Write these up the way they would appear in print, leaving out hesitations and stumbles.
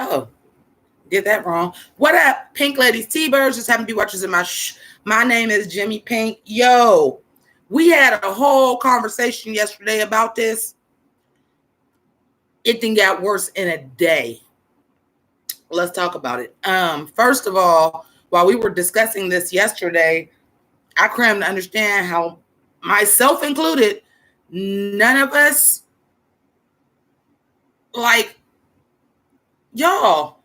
Oh, did that wrong. What up, Pink Ladies, T-Birds? Just happen to be watchers in my name is Jimmi Pynk. Yo, we had a whole conversation yesterday about this. It then got worse in a day. Let's talk about it. First of all, while we were discussing this yesterday, I crammed to understand how, myself included, none of us, like, y'all,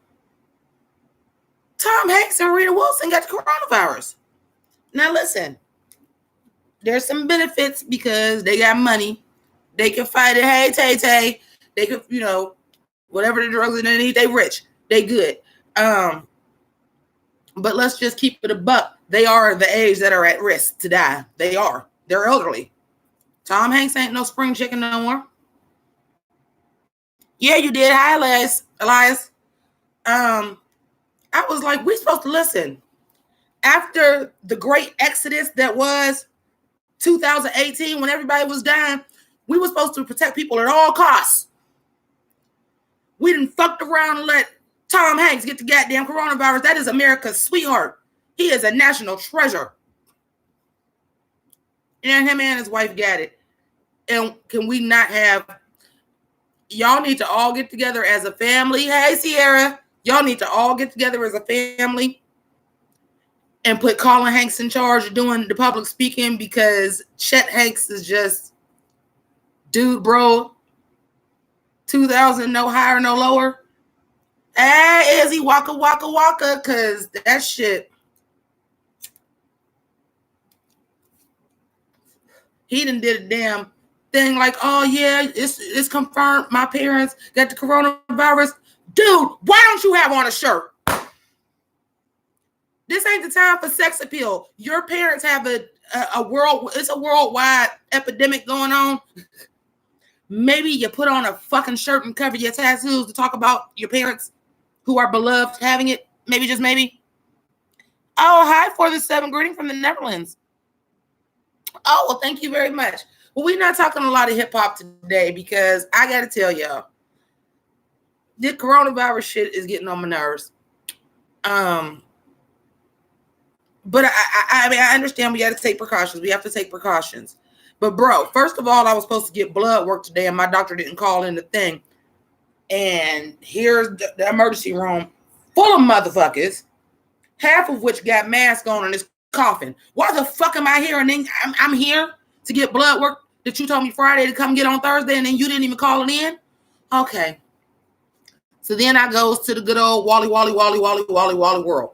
Tom Hanks and Rita Wilson got the coronavirus. Now listen, there's some benefits because they got money. They can fight it. Hey, Tay-Tay. They could, whatever the drugs they need, they rich. They good. But let's just keep it a buck. They are the age that are at risk to die. They are. They're elderly. Tom Hanks ain't no spring chicken no more. Yeah, you did. Hi, Elias. I was like, we supposed to listen. After the great exodus that was 2018, when everybody was dying, we were supposed to protect people at all costs. We didn't fucked around and let Tom Hanks get the goddamn coronavirus. That is America's sweetheart. He is a national treasure. And him and his wife got it. And can we not have... Y'all need to all get together as a family. Hey, Sierra. Y'all need to all get together as a family and put Colin Hanks in charge of doing the public speaking, because Chet Hanks is just, dude, bro, 2,000, no higher, no lower. Hey, Izzy, waka, because that shit, he done did a damn thing like, oh, yeah, it's confirmed my parents got the coronavirus. Dude, why don't you have on a shirt? This ain't the time for sex appeal. Your parents have a worldwide epidemic going on. Maybe you put on a fucking shirt and cover your tattoos to talk about your parents who are beloved having it. Maybe, just maybe. Oh, hi, 4-7 greeting from the Netherlands. Oh, well, thank you very much. Well, we're not talking a lot of hip hop today because I got to tell y'all, this coronavirus shit is getting on my nerves. But I mean, I understand we got to take precautions. We have to take precautions. But bro, first of all, I was supposed to get blood work today, and my doctor didn't call in the thing. And here's the emergency room full of motherfuckers, half of which got masks on and is coughing. Why the fuck am I here? And then I'm here to get blood work that you told me Friday to come get on Thursday, and then you didn't even call it in? Okay. So then I goes to the good old Wally world,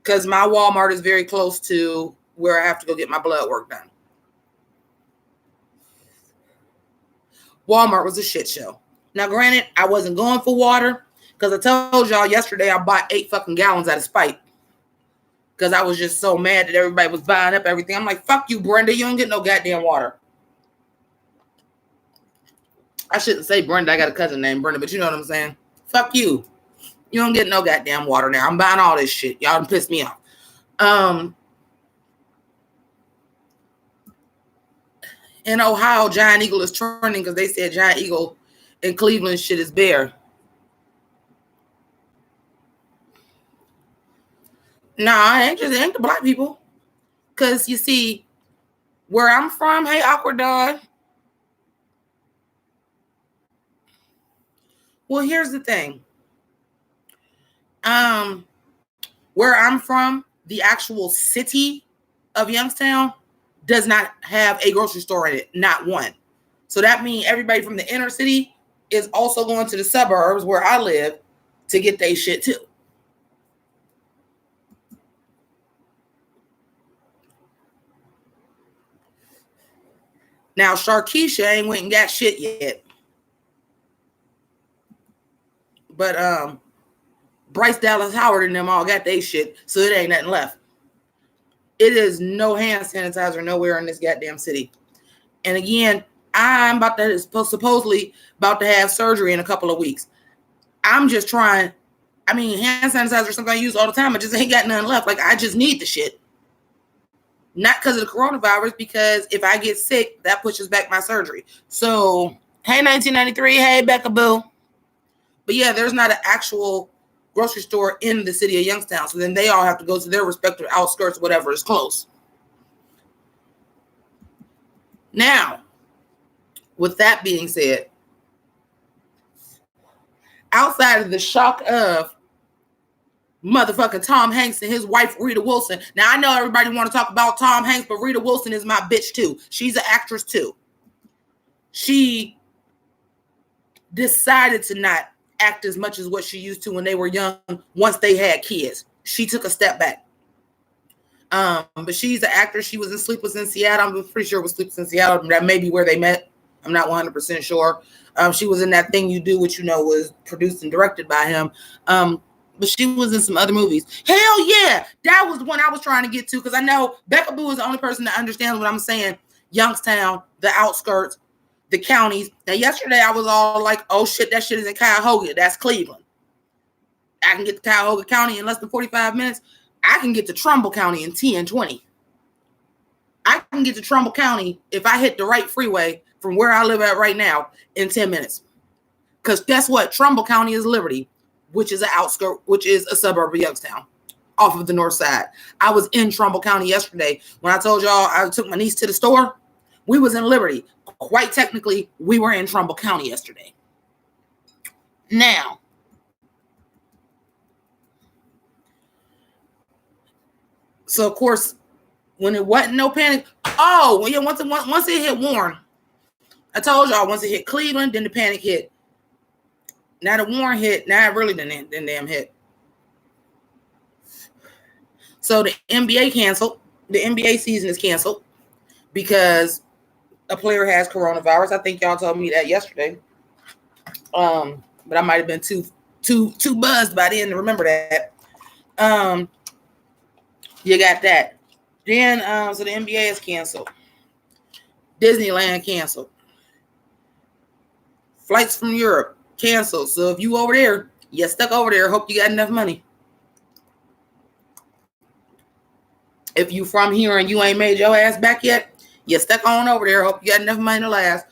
because my Walmart is very close to where I have to go get my blood work done. Walmart was a shit show. Now, granted, I wasn't going for water because I told y'all yesterday I bought 8 fucking gallons out of spite because I was just so mad that everybody was buying up everything. I'm like, fuck you, Brenda. You don't get no goddamn water. I shouldn't say Brenda. I got a cousin named Brenda, but you know what I'm saying? Fuck you. You don't get no goddamn water now. I'm buying all this shit. Y'all done pissed me off. In Ohio, Giant Eagle is trending because they said Giant Eagle in Cleveland shit is bare. Nah, it ain't the black people. Because you see, where I'm from, hey, Awkward Dog. Well, here's the thing. Where I'm from, the actual city of Youngstown does not have a grocery store in it, not one. So that means everybody from the inner city is also going to the suburbs where I live to get their shit too. Now, Sharkeisha ain't went and got shit yet. But Bryce Dallas Howard and them all got their shit, so it ain't nothing left. It is no hand sanitizer nowhere in this goddamn city. And again, I'm supposedly about to have surgery in a couple of weeks. I'm just trying. I mean, hand sanitizer is something I use all the time. I just ain't got nothing left. Like, I just need the shit. Not because of the coronavirus, because if I get sick, that pushes back my surgery. So, hey, 1993. Hey, Becca Boo. But yeah, there's not an actual grocery store in the city of Youngstown. So then they all have to go to their respective outskirts, whatever is close. Now, with that being said, outside of the shock of motherfucking Tom Hanks and his wife, Rita Wilson. Now, I know everybody want to talk about Tom Hanks, but Rita Wilson is my bitch too. She's an actress too. She decided to not act as much as what she used to when they were young once they had kids. She took a step back. But she's an actress. She was in Sleepless in Seattle. I'm pretty sure it was Sleepless in Seattle. That may be where they met. I'm not 100% sure. She was in That Thing You Do, which was produced and directed by him. But she was in some other movies. Hell yeah. That was the one I was trying to get to because I know Becca Boo is the only person that understands what I'm saying. Youngstown, the outskirts, the counties. Now, yesterday I was all like, oh shit, that shit is in Cuyahoga. That's Cleveland. I can get to Cuyahoga County in less than 45 minutes. I can get to Trumbull County in 10, 20. I can get to Trumbull County if I hit the right freeway from where I live at right now in 10 minutes. Because guess what? Trumbull County is Liberty, which is a suburb of Youngstown, off of the north side. I was in Trumbull County yesterday. When I told y'all I took my niece to the store, we was in Liberty. Quite technically, we were in Trumbull County yesterday. Now, so of course, when it wasn't no panic, once it hit Warren, I told y'all once it hit Cleveland, then the panic hit. Now the Warren hit, now it really didn't damn hit. So the NBA canceled. The NBA season is canceled because a player has coronavirus. I think y'all told me that yesterday. But I might have been too buzzed by then to remember that. You got that. Then so the NBA is canceled. Disneyland canceled. Flights from Europe canceled. So if you over there, you stuck over there, hope you got enough money. If you from here and you ain't made your ass back yet, you stuck on over there, hope you got enough money to last.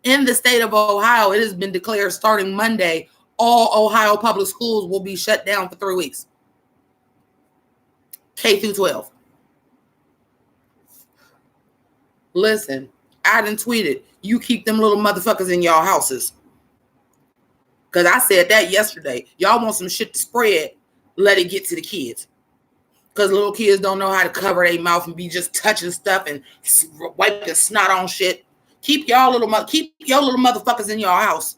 In the state of Ohio, it has been declared starting Monday, all Ohio public schools will be shut down for 3 weeks. K through 12. Listen, I done tweeted, you keep them little motherfuckers in y'all houses. Because I said that yesterday. Y'all want some shit to spread, let it get to the kids. Because little kids don't know how to cover their mouth and be just touching stuff and wiping snot on shit. Keep your little motherfuckers in your house.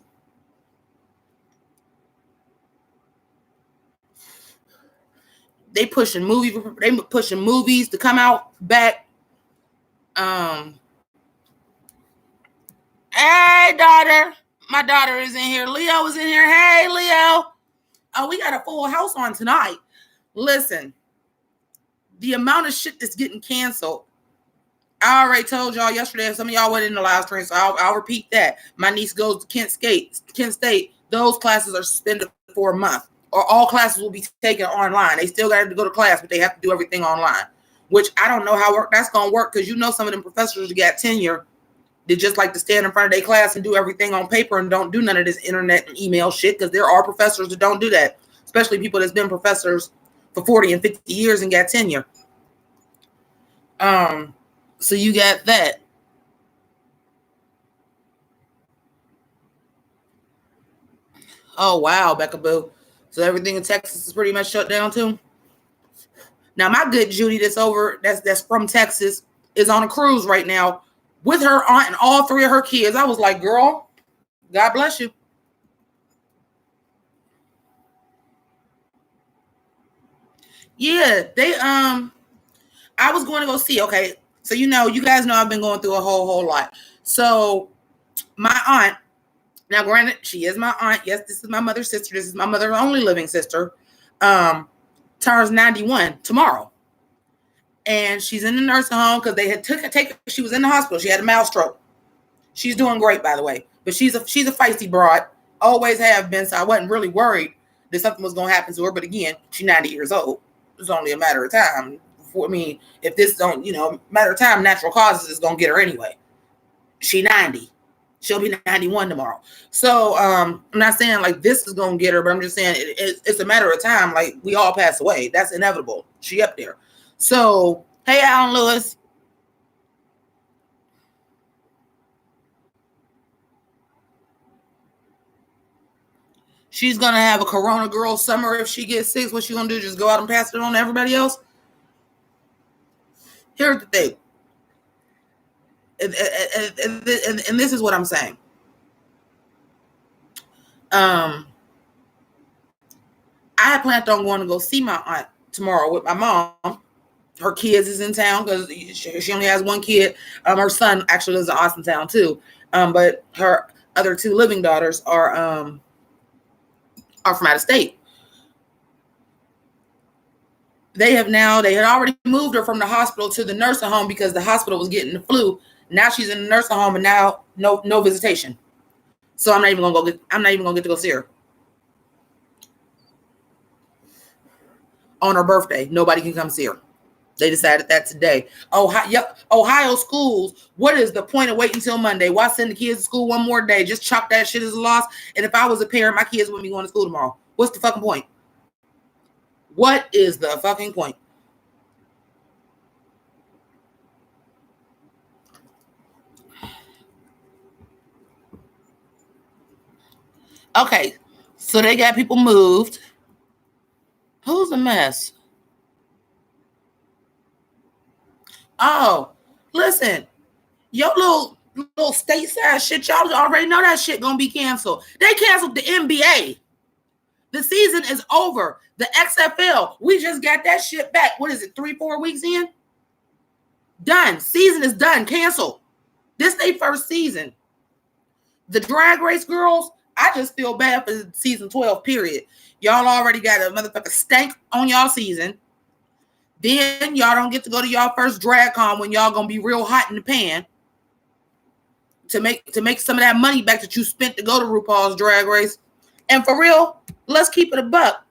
They pushing movies to come out back. Hey, daughter. My daughter is in here. Leo is in here. Hey, Leo. Oh, we got a full house on tonight. Listen, the amount of shit that's getting canceled. I already told y'all yesterday. Some of y'all went in the live stream, so I'll repeat that. My niece goes to Kent State. Those classes are suspended for a month, or all classes will be taken online. They still got to go to class, but they have to do everything online. Which I don't know how that's going to work because some of them professors who got tenure, they just like to stand in front of their class and do everything on paper and don't do none of this internet and email shit because there are professors that don't do that, especially people that's been professors for 40 and 50 years and got tenure. So you got that. Oh, wow, Becca Boo. So everything in Texas is pretty much shut down too? Now, my good Judy that's from Texas is on a cruise right now with her aunt and all 3 of her kids. I was like, girl, God bless you. Yeah, I was going to go see, okay. So, you guys know I've been going through a whole lot. So my aunt, now granted, she is my aunt. Yes, this is my mother's sister. This is my mother's only living sister. Turns 91 tomorrow. And she's in the nursing home because they had she was in the hospital. She had a mouth stroke. She's doing great, by the way. But she's a feisty broad. Always have been. So I wasn't really worried that something was going to happen to her. But again, she's 90 years old. It's only a matter of time. If this don't, matter of time, natural causes is going to get her anyway. She 90. She'll be 91 tomorrow. So I'm not saying like this is gonna get her, but I'm just saying it's a matter of time. Like we all pass away. That's inevitable. She up there. So hey, Alan Lewis. She's gonna have a Corona girl summer if she gets sick. What she gonna do? Just go out and pass it on to everybody else? Here's the thing. And this is what I'm saying. I had planned on going to go see my aunt tomorrow with my mom. Her kids is in town because she only has one kid. Her son actually lives in Austintown too. But her other two living daughters are from out of state. They had already moved her from the hospital to the nursing home because the hospital was getting the flu. Now she's in the nursing home and now no visitation. So I'm not even gonna get to go see her. On her birthday, nobody can come see her. They decided that today. Ohio schools, what is the point of waiting until Monday? Why send the kids to school one more day? Just chalk that shit as a loss. And if I was a parent, my kids wouldn't be going to school tomorrow. What's the fucking point? What is the fucking point? Okay, so they got people moved. Who's a mess? Oh, listen, your little stateside shit, y'all already know that shit gonna be canceled. They canceled the NBA. The season is over. The XFL, we just got that shit back. What is it, 3-4 weeks in? Done. Season is done. Canceled. This is their first season. The Drag Race girls, I just feel bad for season 12, period. Y'all already got a motherfucker stank on y'all season. Then y'all don't get to go to y'all first drag con when y'all gonna be real hot in the pan to make some of that money back that you spent to go to RuPaul's Drag Race. And for real, let's keep it a buck.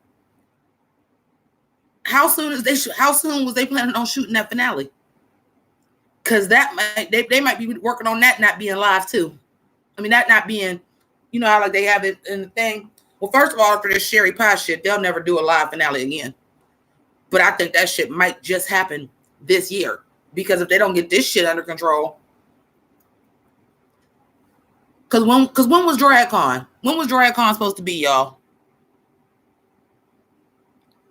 How soon was they planning on shooting that finale? Because they might be working on that not being live too. I mean, that not being, you know how like they have it in the thing. Well, first of all, after this Sherry Pie shit, they'll never do a live finale again. But I think that shit might just happen this year. Because if they don't get this shit under control. Because when was DragCon? When was DragCon supposed to be, y'all?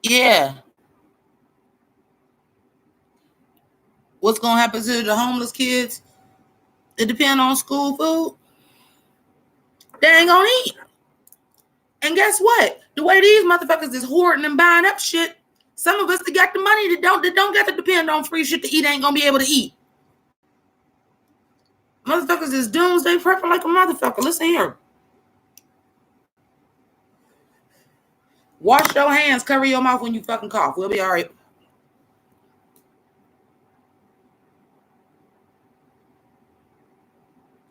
Yeah. What's going to happen to the homeless kids? It depends on school food. They ain't going to eat. And guess what? The way these motherfuckers is hoarding and buying up shit, some of us that got the money that don't get to depend on free shit to eat ain't gonna be able to eat. Motherfuckers is doomsday prepping like a motherfucker. Listen here. Wash your hands, cover your mouth when you fucking cough. We'll be all right.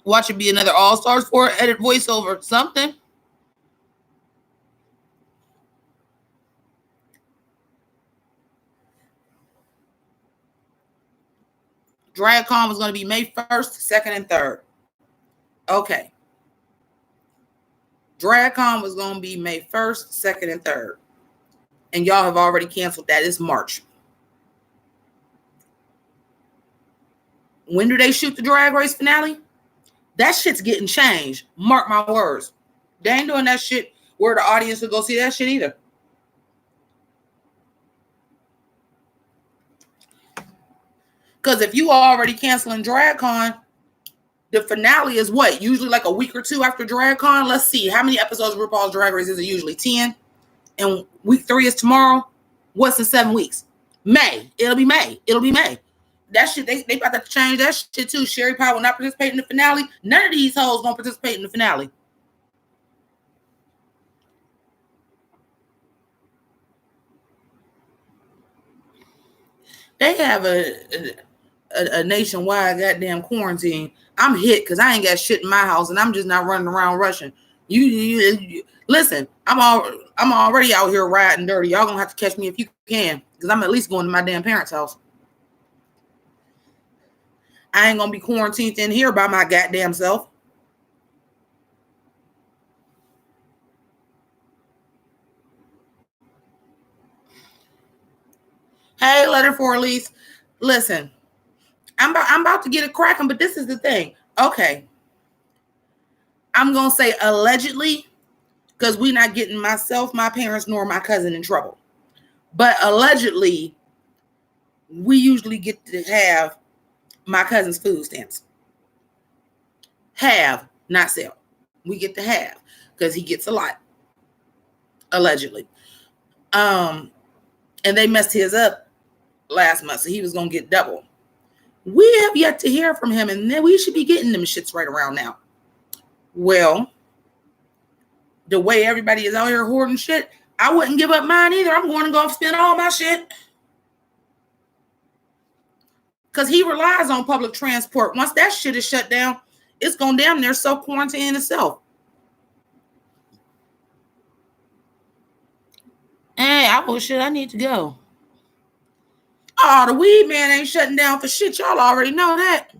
Watch it be another All-Stars 4 edit voiceover. Something. DragCon was going to be May 1st, 2nd, and 3rd. Okay. DragCon was going to be May 1st, 2nd, and 3rd. And y'all have already canceled that. It's March. When do they shoot the Drag Race finale? That shit's getting changed. Mark my words. They ain't doing that shit where the audience will go see that shit either. Because if you are already canceling DragCon, the finale is what? Usually like a week or two after DragCon. Let's see. How many episodes of RuPaul's Drag Race is it usually? 10. And week 3 is tomorrow. What's in 7 weeks? May. It'll be May. That shit, they about to change that shit too. Sherry Pie will not participate in the finale. None of these hoes gonna participate in the finale. They have a nationwide goddamn quarantine. I'm hit because I ain't got shit in my house and I'm just not running around rushing. You listen, I'm already out here riding dirty. Y'all gonna have to catch me if you can, because I'm at least going to my damn parents' house. I ain't gonna be quarantined in here by my goddamn self. Hey, letter for Elise. Listen, I'm about to get it cracking, but this is the thing. Okay. I'm going to say allegedly, because we're not getting myself, my parents, nor my cousin in trouble. But allegedly, we usually get to have my cousin's food stamps. Have, not sell. We get to have, because he gets a lot. Allegedly. And they messed his up last month, so he was going to get double. We have yet to hear from him, and then we should be getting them shits right around now. Well, the way everybody is out here hoarding shit, I wouldn't give up mine either. I'm going to go spend all my shit. Because he relies on public transport. Once that shit is shut down, it's going down there self-quarantine itself. Hey, I need to go. Oh, the weed man ain't shutting down for shit. Y'all already know that.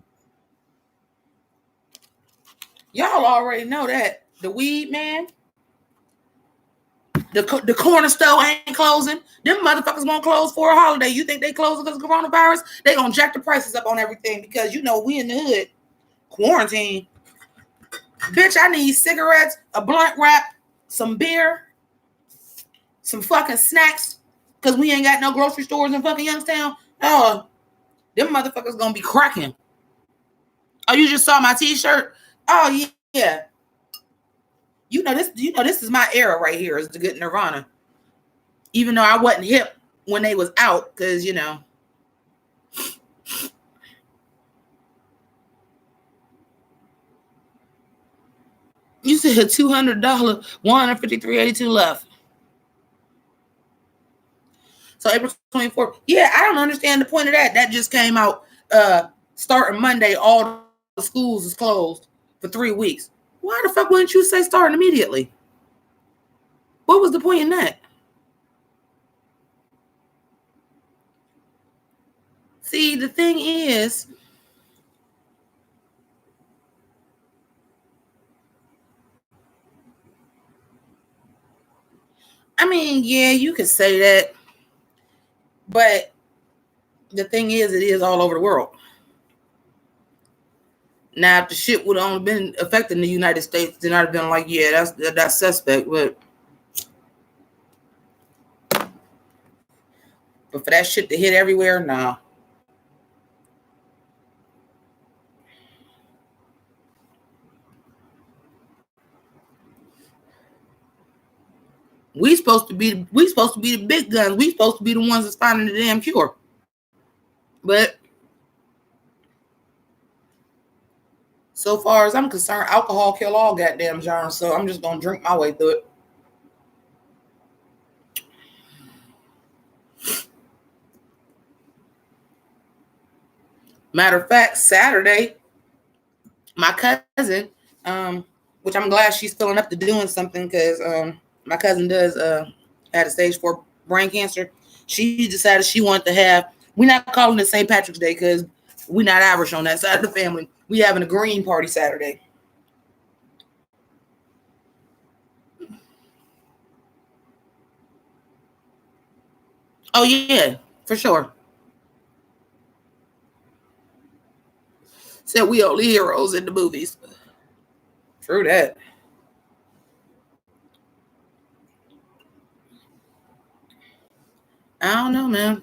Y'all already know that. The weed man. The corner store ain't closing. Them motherfuckers won't close for a holiday. You think they closing because of coronavirus? They gonna jack the prices up on everything because you know we in the hood. Quarantine. Bitch, I need cigarettes, a blunt wrap, some beer, some fucking snacks, because we ain't got no grocery stores in fucking Youngstown. Oh, them motherfuckers gonna be cracking. Oh, you just saw my t-shirt? Oh, yeah. You know this is my era right here, is the good Nirvana. Even though I wasn't hip when they was out, because you know. You said $200, $153.82 left. So April 24th. Yeah, I don't understand the point of that. That just came out starting Monday. All the schools is closed for 3 weeks. Why the fuck wouldn't you say starting immediately? What was the point in that? See, the thing is, I mean, yeah, you could say that, but the thing is, it is all over the world. Now, if the shit would have only been affecting the United States, then I'd have been like, yeah, that's suspect. But for that shit to hit everywhere, nah. We supposed to be the big guns. We supposed to be the ones that's finding the damn cure. But so far as I'm concerned, alcohol kill all goddamn germs. So I'm just gonna drink my way through it. Matter of fact, Saturday, my cousin, which I'm glad she's filling up to doing something, because my cousin does had a stage 4 brain cancer. She decided she wanted to have. We're not calling it St. Patrick's Day because we're not Irish on that side of the family. We having a green party Saturday. Oh yeah, for sure. Said we only heroes in the movies. True that. I don't know, man.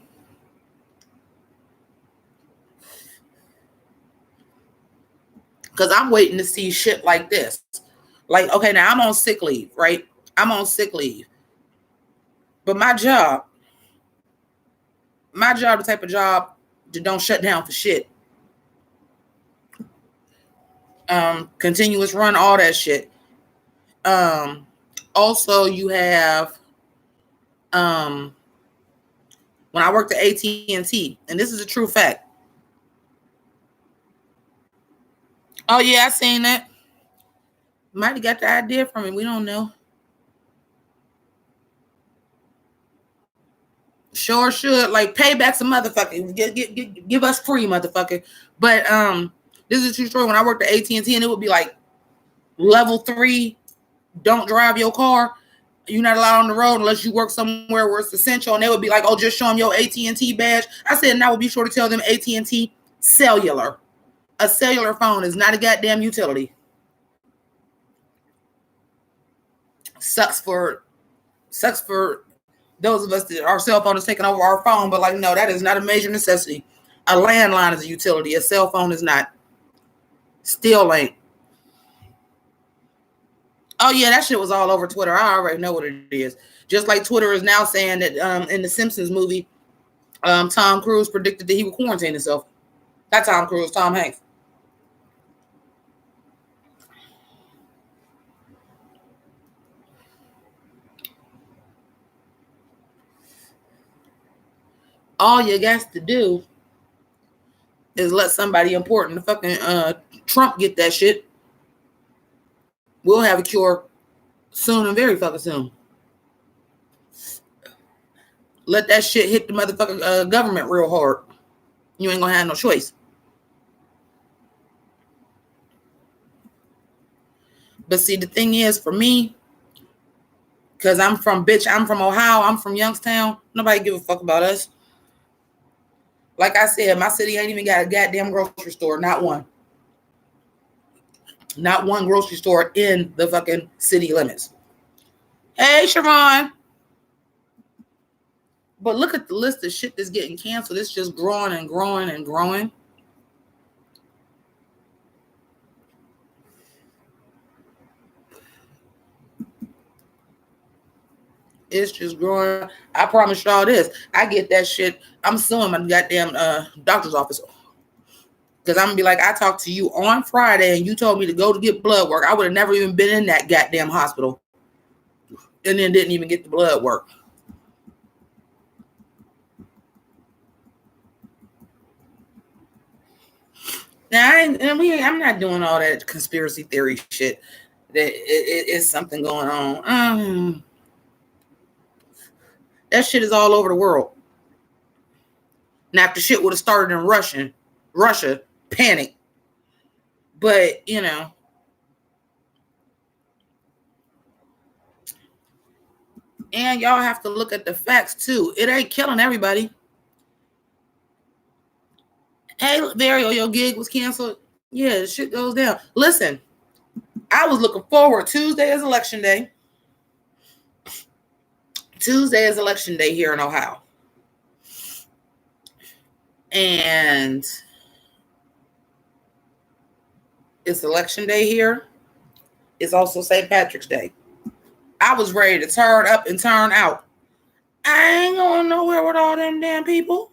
Because I'm waiting to see shit like this. Like, okay, now I'm on sick leave, right? I'm on sick leave. But my job, the type of job that don't shut down for shit. Continuous run, all that shit. Also you have when I worked at AT&T, and this is a true fact. Oh yeah, I seen that. Might have got the idea from him. We don't know. Sure should. Like, pay back some motherfucker. Give us free, motherfucker. But this is a true story. When I worked at AT&T, and it would be like level 3, don't drive your car. You're not allowed on the road unless you work somewhere where it's essential. And they would be like, oh, just show them your AT&T badge. I said, and I would be sure to tell them AT&T cellular. A cellular phone is not a goddamn utility. Sucks for those of us that our cell phone is taking over our phone, but like, no, that is not a major necessity. A landline is a utility. A cell phone is not. Still ain't. Oh yeah, that shit was all over Twitter. I already know what it is. Just like Twitter is now saying that in the Simpsons movie, Tom Cruise predicted that he would quarantine himself. Not Tom Cruise, Tom Hanks. All you got to do is let somebody important, the fucking Trump, get that shit. We'll have a cure soon and very fucking soon. Let that shit hit the motherfucking government real hard. You ain't gonna have no choice. But see, the thing is, for me, because I'm from Ohio, I'm from Youngstown, nobody give a fuck about us. Like I said, my city ain't even got a goddamn grocery store, not one. Not one grocery store in the fucking city limits. Hey, Siobhan. But look at the list of shit that's getting canceled. It's just growing and growing and growing. It's just growing. I promise y'all this. I get that shit. I'm suing my goddamn doctor's office. Because I'm going to be like, I talked to you on Friday and you told me to go to get blood work. I would have never even been in that goddamn hospital. And then didn't even get the blood work. Now, I'm not doing all that conspiracy theory shit. That it's something going on. That shit is all over the world. Now, if the shit would have started in Russia, panic. But, you know. And y'all have to look at the facts, too. It ain't killing everybody. Hey, Vario, your gig was canceled. Yeah, the shit goes down. Listen, I was looking forward. Tuesday is election day. Tuesday is election day here in Ohio. And it's election day here. It's also St. Patrick's Day. I was ready to turn up and turn out. I ain't going nowhere with all them damn people.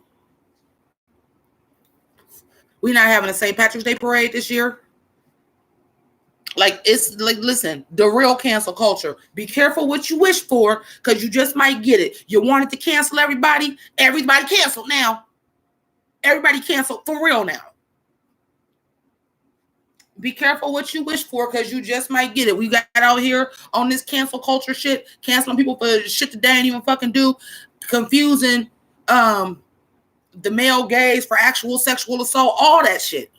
We're not having a St. Patrick's Day parade this year. Like, it's like, listen, the real cancel culture. Be careful what you wish for, because you just might get it. You wanted to cancel everybody. Everybody canceled now. Everybody canceled for real now. Be careful what you wish for, because you just might get it. We got out here on this cancel culture shit, canceling people for shit that they ain't even fucking do, confusing the male gaze for actual sexual assault, all that shit.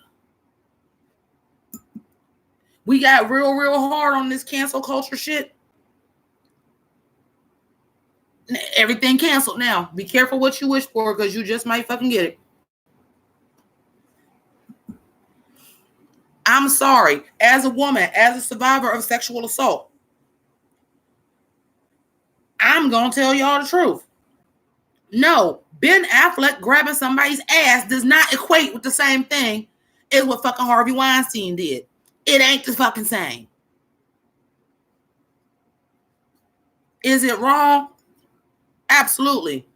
We got real hard on this cancel culture shit. Everything canceled now. Be careful what you wish for, because you just might fucking get it. I'm sorry. As a woman, as a survivor of sexual assault, I'm going to tell y'all the truth. No, Ben Affleck grabbing somebody's ass does not equate with the same thing as what fucking Harvey Weinstein did. It ain't the fucking same. Is it wrong? Absolutely.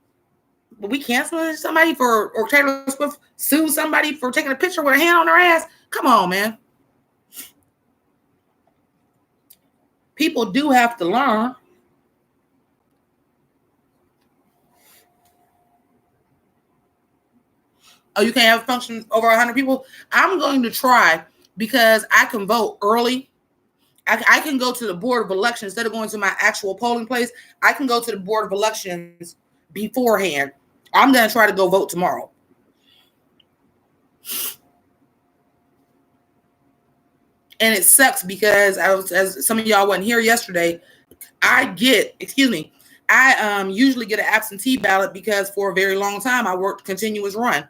But we canceling somebody or Taylor Swift sue somebody for taking a picture with a hand on her ass? Come on, man. People do have to learn. Oh, you can't have a function over 100 people? I'm going to try, because I can vote early. I can go to the Board of Elections instead of going to my actual polling place. I can go to the Board of Elections beforehand. I'm going to try to go vote tomorrow. And it sucks because as some of y'all wasn't here yesterday, I usually get an absentee ballot because for a very long time I worked continuous run.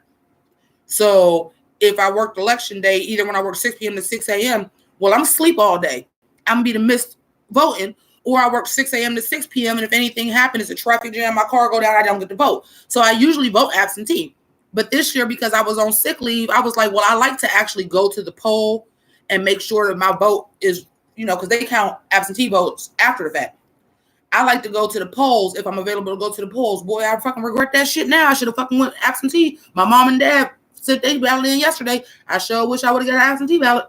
So if I worked election day, either when I work 6 p.m. to 6 a.m., well, I'm asleep all day. I'm going to be the missed voting. Or I work 6 a.m. to 6 p.m. And if anything happens, it's a traffic jam, my car go down, I don't get to vote. So I usually vote absentee. But this year, because I was on sick leave, I was like, well, I like to actually go to the poll and make sure that my vote is, because they count absentee votes after the fact. I like to go to the polls if I'm available to go to the polls. Boy, I fucking regret that shit now. I should have fucking went absentee. My mom and dad said they balloted in yesterday. I sure wish I would have got an absentee ballot.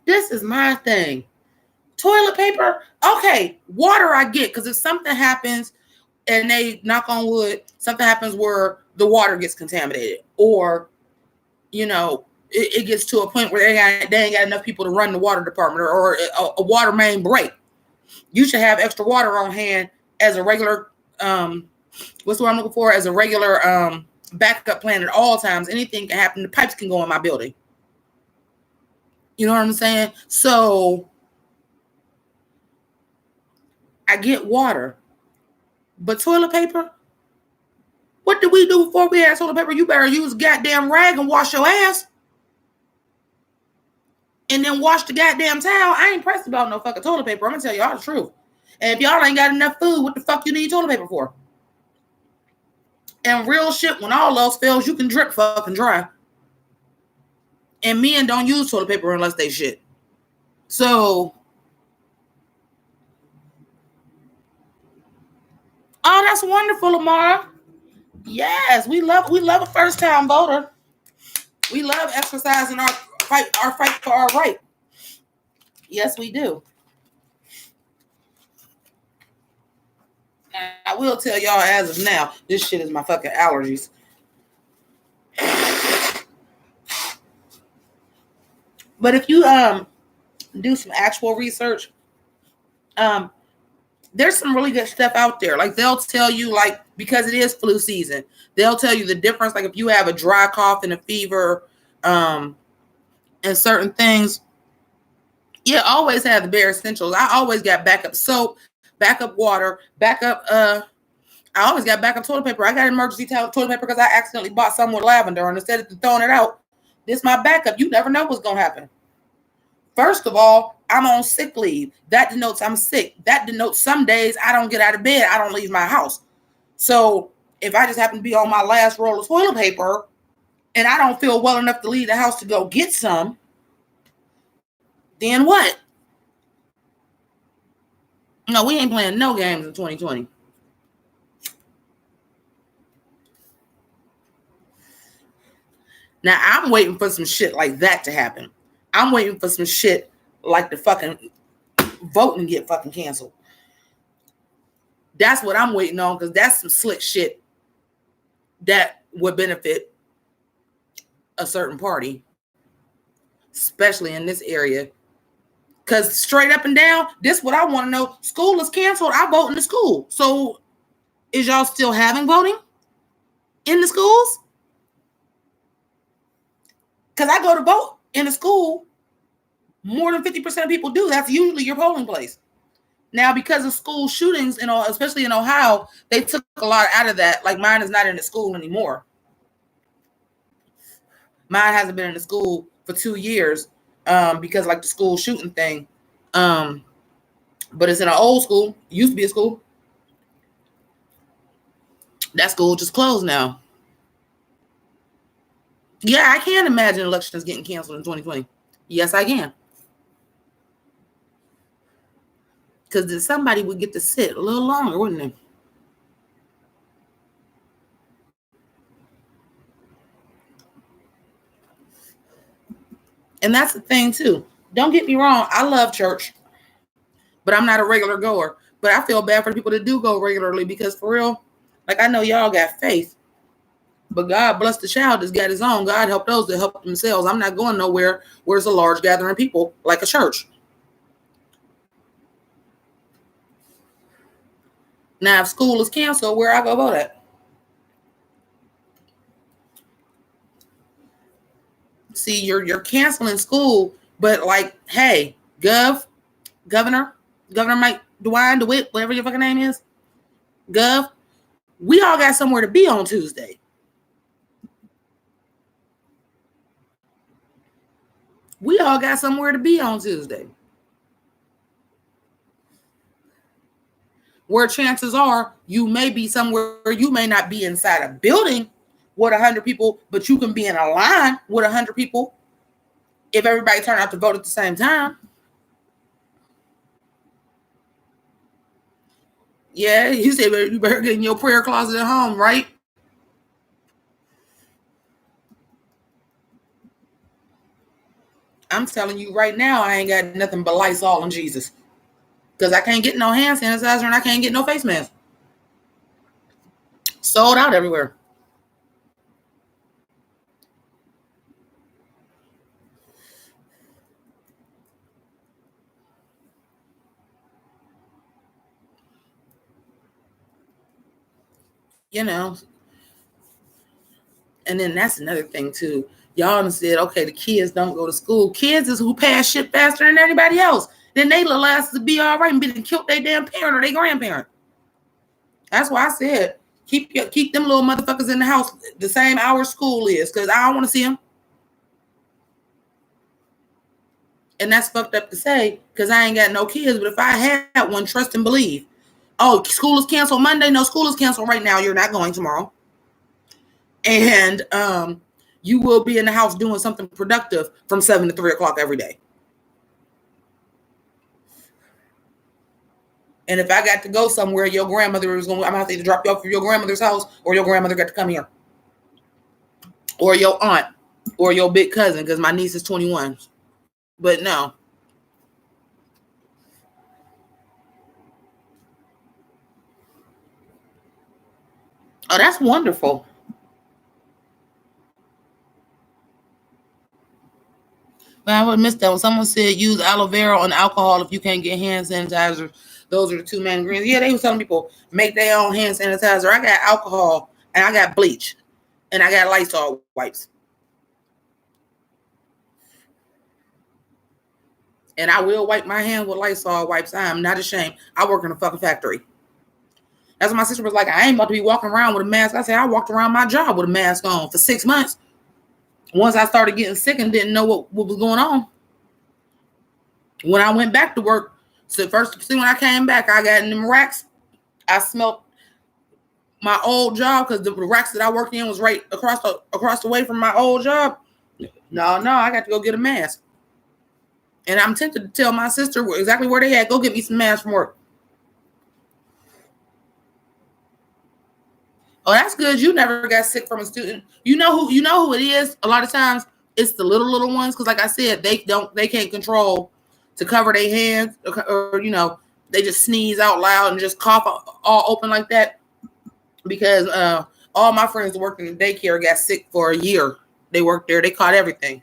This is my thing. Toilet paper? Okay, water I get, because if something happens and they, knock on wood, something happens where the water gets contaminated, or, it gets to a point where they ain't got enough people to run the water department, or a water main break. You should have extra water on hand as a regular, what's what I'm looking for? As a regular backup plan at all times. Anything can happen. The pipes can go in my building. You know what I'm saying? So I get water, but toilet paper? What did we do before we had toilet paper? You better use a goddamn rag and wash your ass. And then wash the goddamn towel. I ain't pressed about no fucking toilet paper. I'm gonna tell y'all the truth. And if y'all ain't got enough food, what the fuck you need toilet paper for? And real shit, when all else fails, you can drip fucking dry. And men don't use toilet paper unless they shit. So, oh, that's wonderful, Amara. Yes, we love a first time voter. We love exercising our fight for our right. Yes, we do. And I will tell y'all as of now, this shit is my fucking allergies. But if you do some actual research, there's some really good stuff out there. Like they'll tell you, like, because it is flu season, they'll tell you the difference. Like if you have a dry cough and a fever, and certain things, always have the bare essentials. I always got backup soap, backup water, backup. I always got backup toilet paper. I got emergency toilet paper because I accidentally bought some with lavender, and instead of throwing it out, this is my backup. You never know what's gonna happen. First of all, I'm on sick leave. That denotes I'm sick. That denotes some days I don't get out of bed. I don't leave my house. So if I just happen to be on my last roll of toilet paper and I don't feel well enough to leave the house to go get some, then what? No, we ain't playing no games in 2020. Now, I'm waiting for some shit like that to happen. I'm waiting for some shit like the fucking voting get fucking canceled. That's what I'm waiting on, because that's some slick shit that would benefit a certain party, especially in this area. Because straight up and down, this is what I want to know. School is canceled. I vote in the school. So is y'all still having voting in the schools? Because I go to vote in the school. More than 50% of people do. That's usually your polling place. Now, because of school shootings, especially in Ohio, they took a lot out of that. Like mine is not in the school anymore. Mine hasn't been in the school for 2 years because like the school shooting thing. But it's in an old school. It used to be a school. That school just closed now. Yeah, I can imagine elections getting canceled in 2020. Yes, I can. Because then somebody would get to sit a little longer, wouldn't they? And that's the thing, too. Don't get me wrong. I love church, but I'm not a regular goer. But I feel bad for the people that do go regularly, because for real, like I know y'all got faith, but God bless the child that's got his own. God help those that help themselves. I'm not going nowhere where it's a large gathering of people like a church. Now, if school is canceled, where I go vote at? see, you're canceling school, but like, hey, Governor Mike DeWitt, whatever your fucking name is, Gov, we all got somewhere to be on Tuesday. We all got somewhere to be on Tuesday. Where chances are you may be somewhere, you may not be inside a building with 100 people, but you can be in a line with 100 people if everybody turn out to vote at the same time. Yeah, you said you better get in your prayer closet at home, right? I'm telling you right now, I ain't got nothing but Lysol and Jesus. Because I can't get no hand sanitizer and I can't get no face mask. Sold out everywhere. You know. And then that's another thing too. Y'all said, okay, the kids don't go to school. Kids is who pass shit faster than anybody else. Then they little asses to be all right and be killed their damn parent or their grandparent. That's why I said keep them little motherfuckers in the house the same hour school is, because I don't want to see them. And that's fucked up to say because I ain't got no kids. But if I had one, trust and believe. Oh, school is canceled Monday. No, school is canceled right now. You're not going tomorrow. And you will be in the house doing something productive from 7 to 3 o'clock every day. And if I got to go somewhere, your grandmother is going. I'm gonna have to either drop you off at your grandmother's house, or your grandmother got to come here, or your aunt, or your big cousin, because my niece is 21. But no. Oh, that's wonderful. But I would have missed that when someone said use aloe vera on alcohol if you can't get hand sanitizer. Those are the two main ingredients. Yeah, they were telling people make their own hand sanitizer. I got alcohol and I got bleach and I got Lysol wipes. And I will wipe my hands with Lysol wipes. I am not ashamed. I work in a fucking factory. That's what my sister was like, I ain't about to be walking around with a mask. I said, I walked around my job with a mask on for 6 months. Once I started getting sick and didn't know what was going on. When I went back to work, so first, see, when I came back, I got in them racks. I smelled my old job because the racks that I worked in was right across the way from my old job. No, I got to go get a mask. And I'm tempted to tell my sister exactly where they at. Go get me some masks from work. Oh, that's good. You never got sick from a student. You know who it is. A lot of times it's the little ones because, like I said, they can't control to cover their hands or they just sneeze out loud and just cough all open like that. Because all my friends that worked in the daycare got sick for a year. They worked there. They caught everything.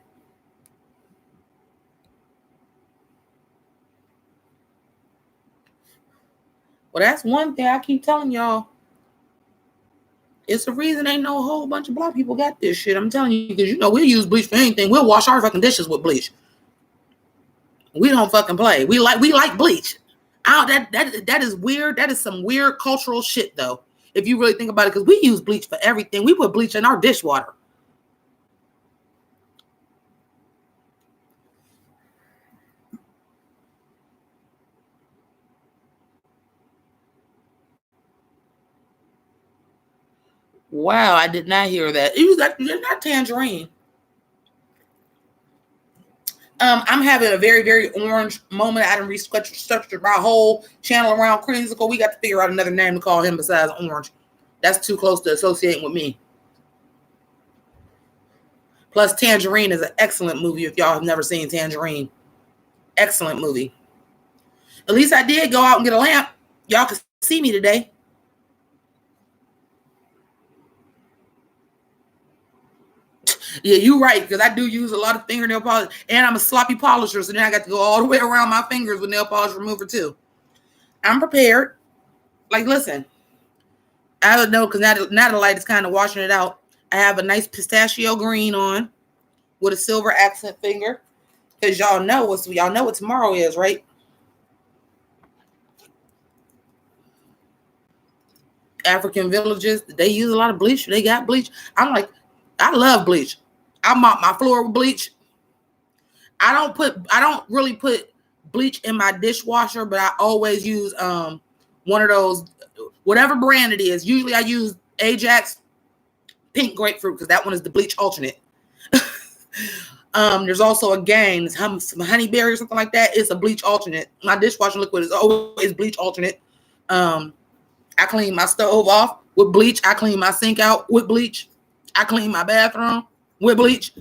Well, that's one thing I keep telling y'all. It's the reason ain't no whole bunch of black people got this shit. I'm telling you, because we'll use bleach for anything. We'll wash our fucking dishes with bleach. We don't fucking play. We like bleach. That is weird. That is some weird cultural shit, though. If you really think about it, because we use bleach for everything. We put bleach in our dishwater. Wow, I did not hear that. It was not tangerine. I'm having a very, very orange moment. I done restructured my whole channel around creamsicle. We got to figure out another name to call him besides orange. That's too close to associating with me. Plus, Tangerine is an excellent movie if y'all have never seen Tangerine. Excellent movie. At least I did go out and get a lamp. Y'all can see me today. Yeah, you're right, because I do use a lot of fingernail polish, and I'm a sloppy polisher, so then I got to go all the way around my fingers with nail polish remover too. I'm prepared. Like, listen, I don't know, because now the light is kind of washing it out. I have a nice pistachio green on with a silver accent finger. Because y'all know what tomorrow is, right? African villages, they use a lot of bleach. They got bleach. I'm like, I love bleach. I mop my floor with bleach. I don't really put bleach in my dishwasher, but I always use one of those, whatever brand it is. Usually I use Ajax pink grapefruit because that one is the bleach alternate. There's also a Gain, some honeyberry or something like that. It's a bleach alternate. My dishwashing liquid is always bleach alternate. I clean my stove off with bleach. I clean my sink out with bleach. I clean my bathroom with bleach.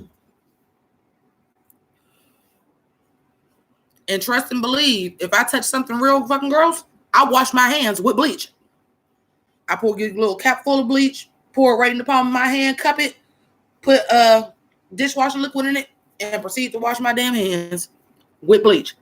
And trust and believe, if I touch something real fucking gross, I wash my hands with bleach. I get a little cap full of bleach, pour it right in the palm of my hand, cup it, put dishwashing liquid in it, and proceed to wash my damn hands with bleach.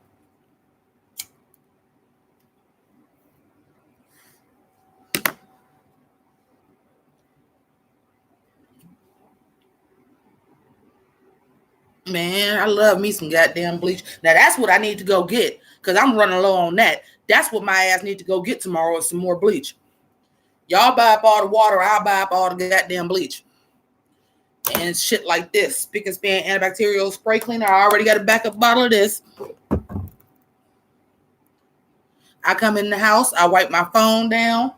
Man, I love me some goddamn bleach. Now that's what I need to go get because I'm running low on that. That's what my ass need to go get tomorrow is some more bleach. Y'all buy up all the water, I'll buy up all the goddamn bleach. And shit like this. Spick and span antibacterial spray cleaner. I already got a backup bottle of this. I come in the house, I wipe my phone down.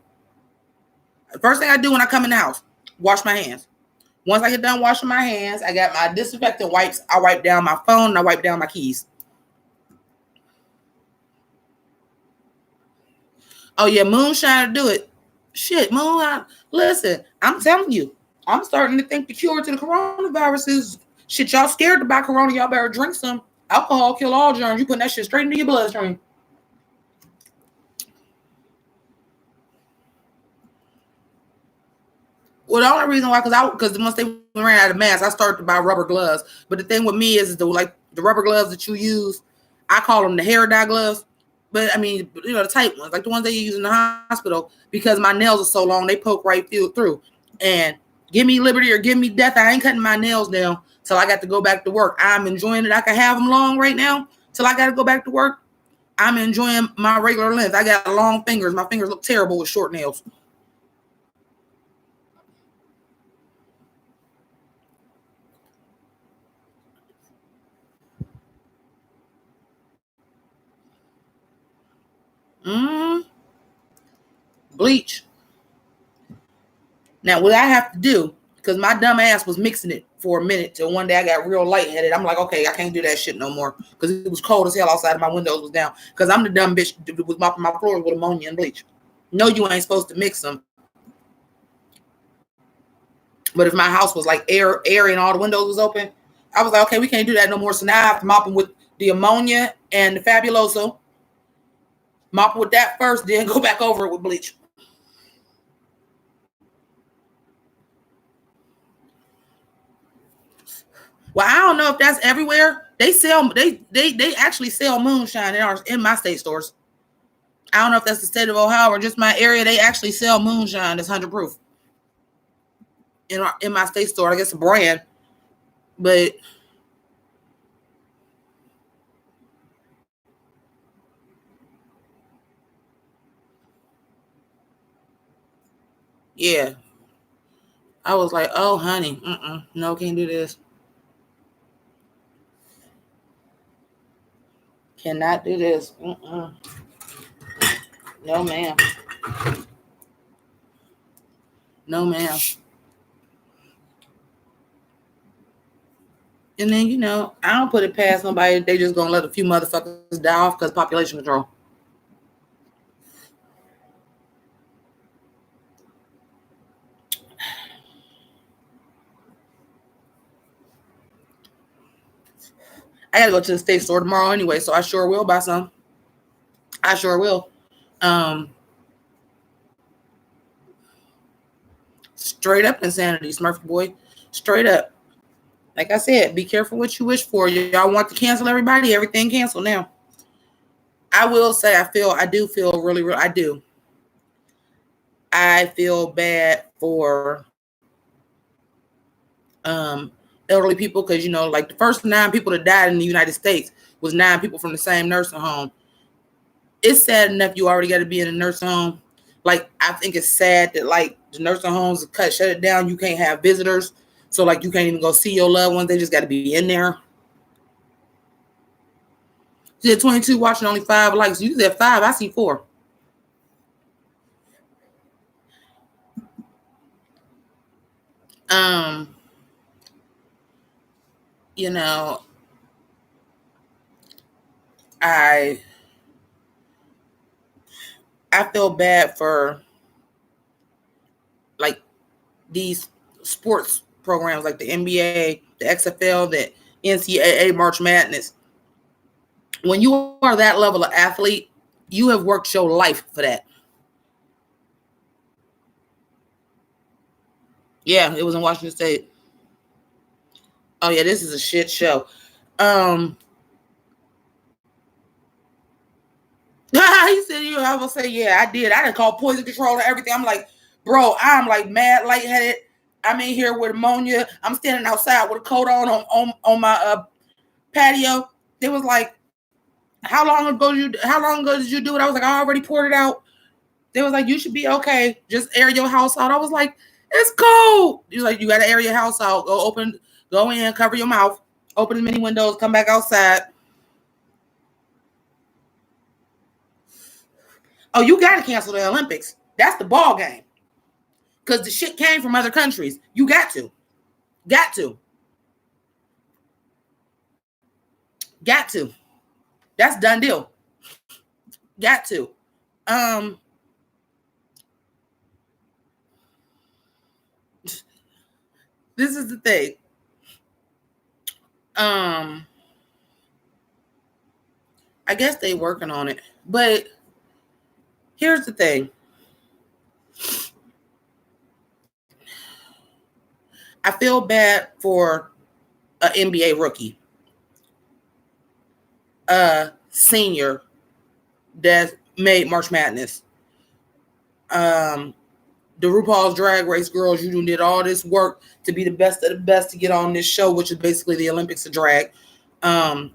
The first thing I do when I come in the house, wash my hands. Once I get done washing my hands, I got my disinfectant wipes. I wipe down my phone and I wipe down my keys. Oh, yeah, moonshine to do it. Shit, moonshine. Listen, I'm telling you, I'm starting to think the cure to the coronavirus is shit. Y'all scared to buy corona. Y'all better drink some alcohol, kill all germs. You putting that shit straight into your bloodstream. Well, the only reason why, because once they ran out of masks, I started to buy rubber gloves. But the thing with me is the rubber gloves that you use, I call them the hair dye gloves. But I mean, the tight ones, like the ones they use in the hospital, because my nails are so long, they poke right through. And give me liberty or give me death, I ain't cutting my nails down till I got to go back to work. I'm enjoying it. I can have them long right now till I got to go back to work. I'm enjoying my regular length. I got long fingers. My fingers look terrible with short nails. Bleach. Now, what I have to do, because my dumb ass was mixing it for a minute till one day I got real lightheaded. I'm like, okay, I can't do that shit no more because it was cold as hell outside and my windows was down. Because I'm the dumb bitch that was mopping my floors with ammonia and bleach. No, you ain't supposed to mix them. But if my house was like airy and all the windows was open, I was like, okay, we can't do that no more. So now I have to mop them with the ammonia and the Fabuloso. Mop with that first, then go back over it with bleach. Well, I don't know if that's everywhere. They actually sell moonshine in my state stores. I don't know if that's the state of Ohio or just my area. They actually sell moonshine that's 100 proof in my state store. I guess a brand, but yeah, I was like, oh honey, no, can't do this. Cannot do this. No, ma'am. No, ma'am. And then, I don't put it past nobody. They just gonna let a few motherfuckers die off because population control. I gotta go to the state store tomorrow anyway, so I sure will buy some. I sure will. Straight up insanity, Smurf boy. Straight up. Like I said, be careful what you wish for. Y'all want to cancel everybody? Everything canceled now. I will say I do feel really, I do. I feel bad for elderly people, because you know, like the first 9 people that died in the United States was 9 people from the same nursing home. It's sad enough you already got to be in a nursing home. Like, I think it's sad that like the nursing homes shut it down. You can't have visitors, so like you can't even go see your loved ones. They just got to be in there. You said 22 watching, only 5 likes. You said 5. I see 4. You know, I feel bad for like these sports programs like the NBA, the XFL, the NCAA, March Madness. When you are that level of athlete, you have worked your life for that. Yeah, it was in Washington State. Oh yeah, this is a shit show. He said, "You." I will say, "Yeah, I did. I didn't call poison control and everything." I'm like, "Bro, I'm like mad lightheaded. I'm in here with ammonia. I'm standing outside with a coat on my patio." They was like, "How long ago did you do it?" I was like, "I already poured it out." They was like, "You should be okay. Just air your house out." I was like, "It's cold." He was like, "You got to air your house out. Go in, cover your mouth, open as many windows, come back outside." Oh, you got to cancel the Olympics. That's the ball game. Because the shit came from other countries. You got to. Got to. Got to. That's done deal. Got to. This is the thing. I guess they working on it. But here's the thing. I feel bad for an NBA rookie, a senior that made March Madness. The RuPaul's Drag Race girls, you did all this work to be the best of the best to get on this show, which is basically the Olympics of drag. And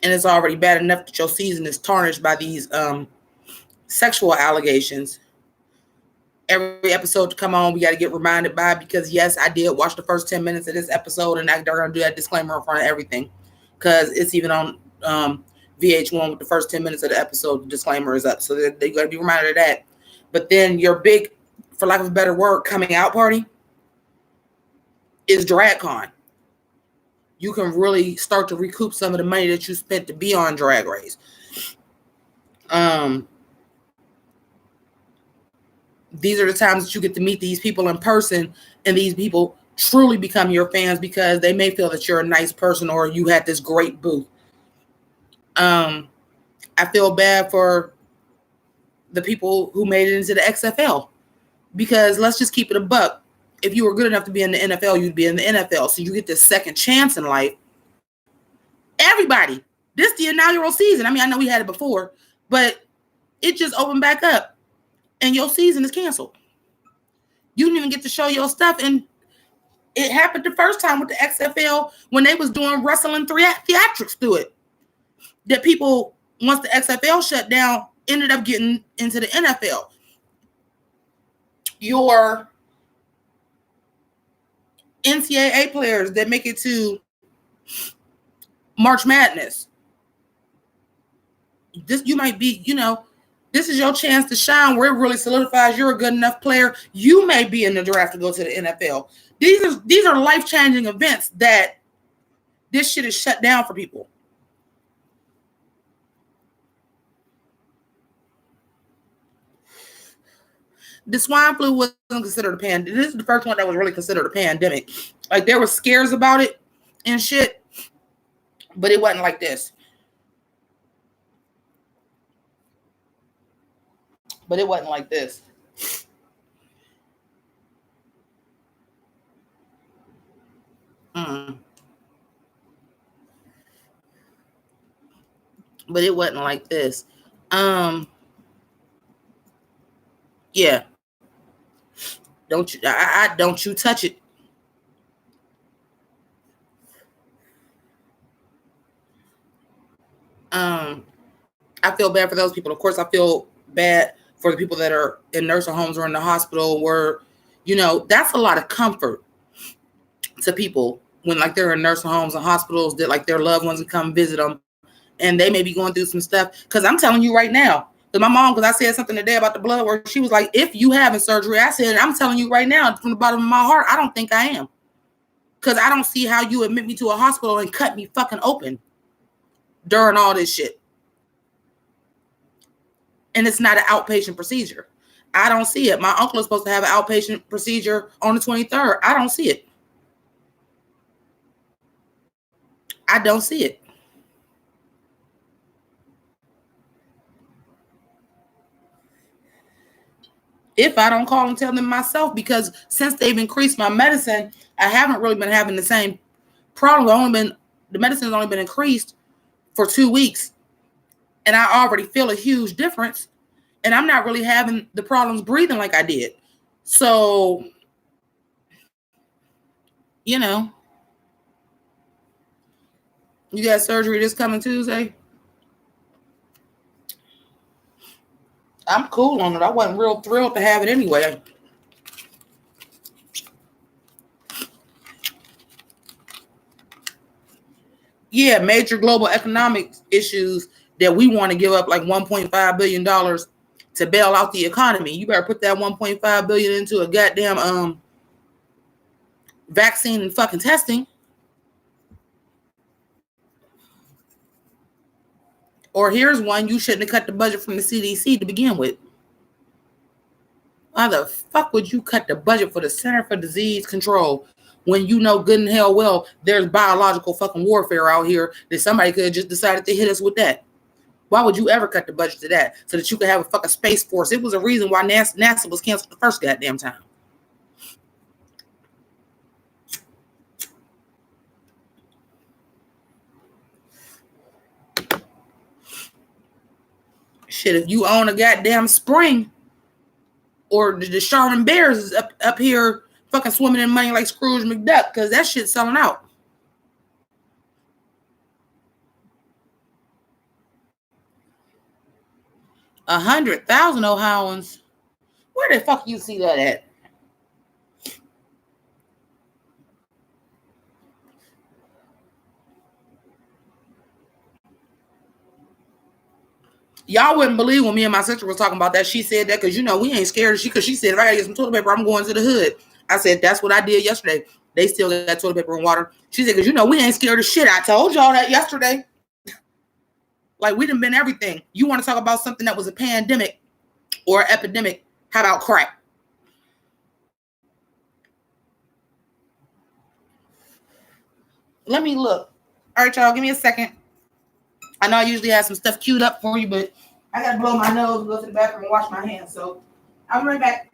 it's already bad enough that your season is tarnished by these sexual allegations. Every episode to come on, we got to get reminded by, because yes, I did watch the first 10 minutes of this episode, and they're going to do that disclaimer in front of everything, because it's even on VH1 with the first 10 minutes of the episode, the disclaimer is up. So they're going to be reminded of that. But then your big, for lack of a better word, coming out party is DragCon. You can really start to recoup some of the money that you spent to be on Drag Race. These are the times that you get to meet these people in person, and these people truly become your fans because they may feel that you're a nice person or you had this great booth. I feel bad for the people who made it into the XFL, because let's just keep it a buck. If you were good enough to be in the NFL, you'd be in the NFL. So you get this second chance in life. Everybody, this is the inaugural season. I mean, I know we had it before, but it just opened back up and your season is canceled. You didn't even get to show your stuff. And it happened the first time with the XFL when they was doing wrestling theatrics through it. That people, once the XFL shut down, ended up getting into the NFL. Your NCAA players that make it to March Madness. This, you might be, this is your chance to shine where it really solidifies you're a good enough player. You may be in the draft to go to the NFL. These are life-changing events that this shit is shut down for people. The swine flu wasn't considered a pandemic. This is the first one that was really considered a pandemic. Like, there were scares about it and shit, but it wasn't like this. But it wasn't like this. But it wasn't like this. Yeah. Don't you touch it. I feel bad for those people. Of course, I feel bad for the people that are in nursing homes or in the hospital where, that's a lot of comfort to people when like they're in nursing homes and hospitals that like their loved ones can come visit them and they may be going through some stuff. Because I'm telling you right now, because my mom, because I said something today about the blood work, she was like, if you having surgery, I said, I'm telling you right now from the bottom of my heart, I don't think I am. Because I don't see how you admit me to a hospital and cut me fucking open during all this shit. And it's not an outpatient procedure. I don't see it. My uncle is supposed to have an outpatient procedure on the 23rd. I don't see it. I don't see it. If I don't call and tell them myself, because since they've increased my medicine, I haven't really been having the same problem. The medicine's only been increased for 2 weeks, and I already feel a huge difference, and I'm not really having the problems breathing like I did. So, you got surgery this coming Tuesday. I'm cool on it. I wasn't real thrilled to have it anyway. Yeah, major global economic issues that we want to give up like $1.5 billion to bail out the economy. You better put that $1.5 billion into a goddamn vaccine and fucking testing. Or here's one, you shouldn't have cut the budget from the CDC to begin with. Why the fuck would you cut the budget for the Center for Disease Control when you know good and hell well there's biological fucking warfare out here that somebody could have just decided to hit us with that? Why would you ever cut the budget to that so that you could have a fucking space force? It was a reason why NASA was canceled the first goddamn time. Shit, if you own a goddamn spring, or the Charmin Bears is up here fucking swimming in money like Scrooge McDuck, because that shit's selling out. $100,000 Ohioans. Where the fuck you see that at? Y'all wouldn't believe when me and my sister was talking about that. She said that because we ain't scared of she, because she said, if I gotta get some toilet paper, I'm going to the hood. I said, that's what I did yesterday. They still got toilet paper and water. She said, because we ain't scared of shit. I told y'all that yesterday. Like, we done been everything. You want to talk about something that was a pandemic or an epidemic? How about crack? Let me look. All right, y'all, give me a second. I know I usually have some stuff queued up for you, but I got to blow my nose, go to the bathroom, and wash my hands. So I'll be right back.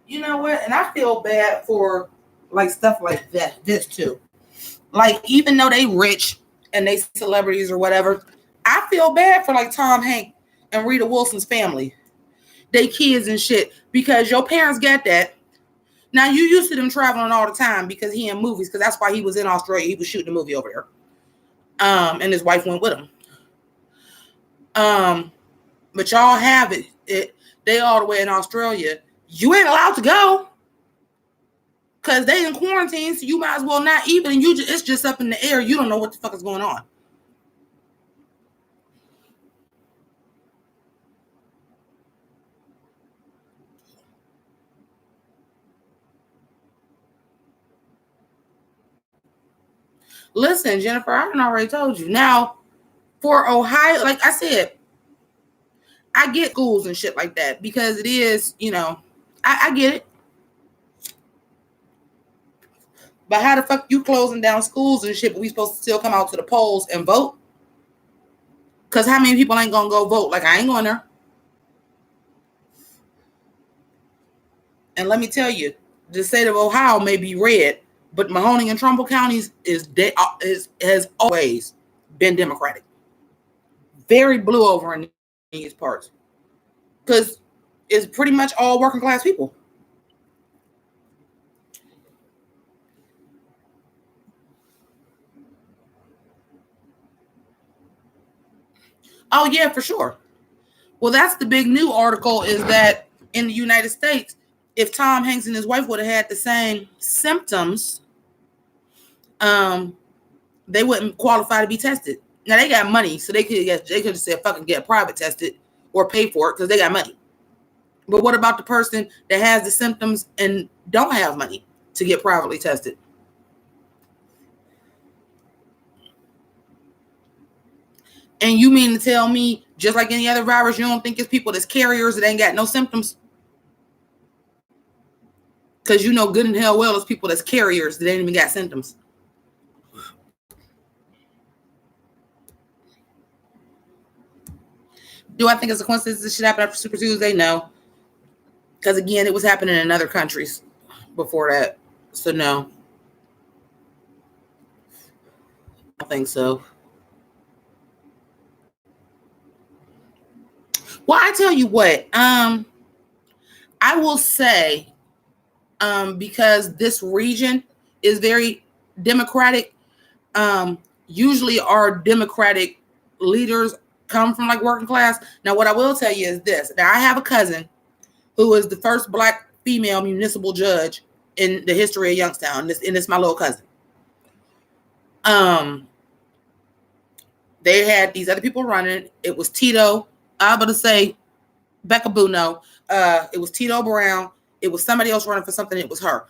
You know what? And I feel bad for like stuff like that. This too. Like, even though they rich and they celebrities or whatever, I feel bad for like Tom Hanks and Rita Wilson's family, they kids and shit, because your parents got that. Now you used to them traveling all the time because he in movies, because that's why he was in Australia. He was shooting a movie over there. And his wife went with him. But y'all have it. They all the way in Australia. You ain't allowed to go because they in quarantine, so you might as well not even. And it's just up in the air. You don't know what the fuck is going on. Listen, Jennifer, I already told you. Now, for Ohio, like I said, I get schools and shit like that because it is, I get it. But how the fuck you closing down schools and shit, but we supposed to still come out to the polls and vote? Because how many people ain't gonna go vote? Like, I ain't going there. And let me tell you, the state of Ohio may be red, but Mahoning and Trumbull counties has always been Democratic. Very blue over in these parts. Because it's pretty much all working class people. Oh, yeah, for sure. Well, that's the big new article, is that in the United States, if Tom Hanks and his wife would have had the same symptoms, they wouldn't qualify to be tested. Now, they got money, so they could have said, fucking get private tested or pay for it because they got money. But what about the person that has the symptoms and don't have money to get privately tested? And you mean to tell me, just like any other virus, you don't think it's people that's carriers that ain't got no symptoms? Because you know good and hell well it's people that's carriers that ain't even got symptoms. Do I think it's a coincidence this should happen after Super Tuesday? No. Because again, it was happening in other countries before that. So no. I don't think so. Well, I tell you what, I will say, because this region is very Democratic, usually our Democratic leaders come from like working class. Now, what I will tell you is this. Now, I have a cousin who is the first Black female municipal judge in the history of Youngstown. And it's my little cousin. They had these other people running. It was Tito. I'm going to say Becca Buno. It was Tito Brown. It was somebody else running for something. It was her.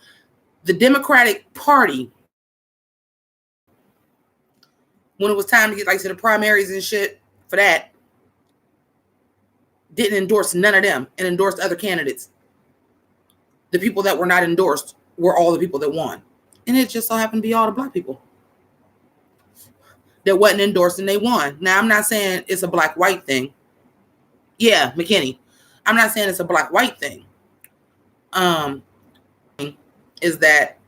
The Democratic Party, when it was time to get like to the primaries and shit for that, didn't endorse none of them and endorsed other candidates. The people that were not endorsed were all the people that won. And it just so happened to be all the Black people that wasn't endorsed and they won. Now, I'm not saying it's a Black-white thing. Yeah, McKinney. I'm not saying it's a Black-white thing. Is that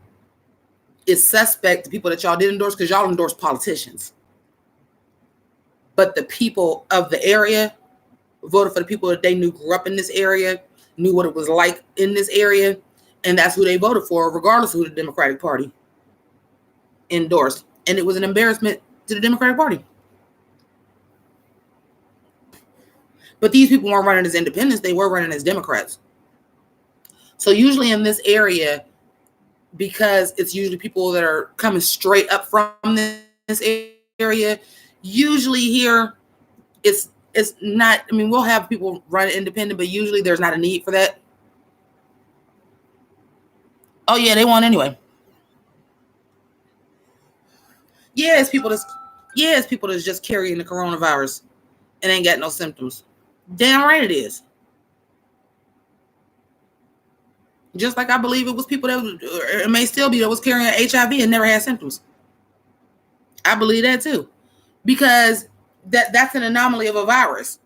it's suspect the people that y'all did endorse because y'all endorse politicians. But the people of the area voted for the people that they knew grew up in this area, knew what it was like in this area, and that's who they voted for, regardless of who the Democratic Party endorsed. And it was an embarrassment to the Democratic Party. But these people weren't running as independents, they were running as Democrats. So usually in this area, because it's usually people that are coming straight up from this area, usually here it's not, I mean, we'll have people run independent, but usually there's not a need for that. Oh yeah, they won anyway. Yeah, it's people that's just carrying the coronavirus and ain't got no symptoms. Damn right it is. Just like I believe it was people that was, or it may still be, that was carrying HIV and never had symptoms. I believe that too, because that's an anomaly of a virus.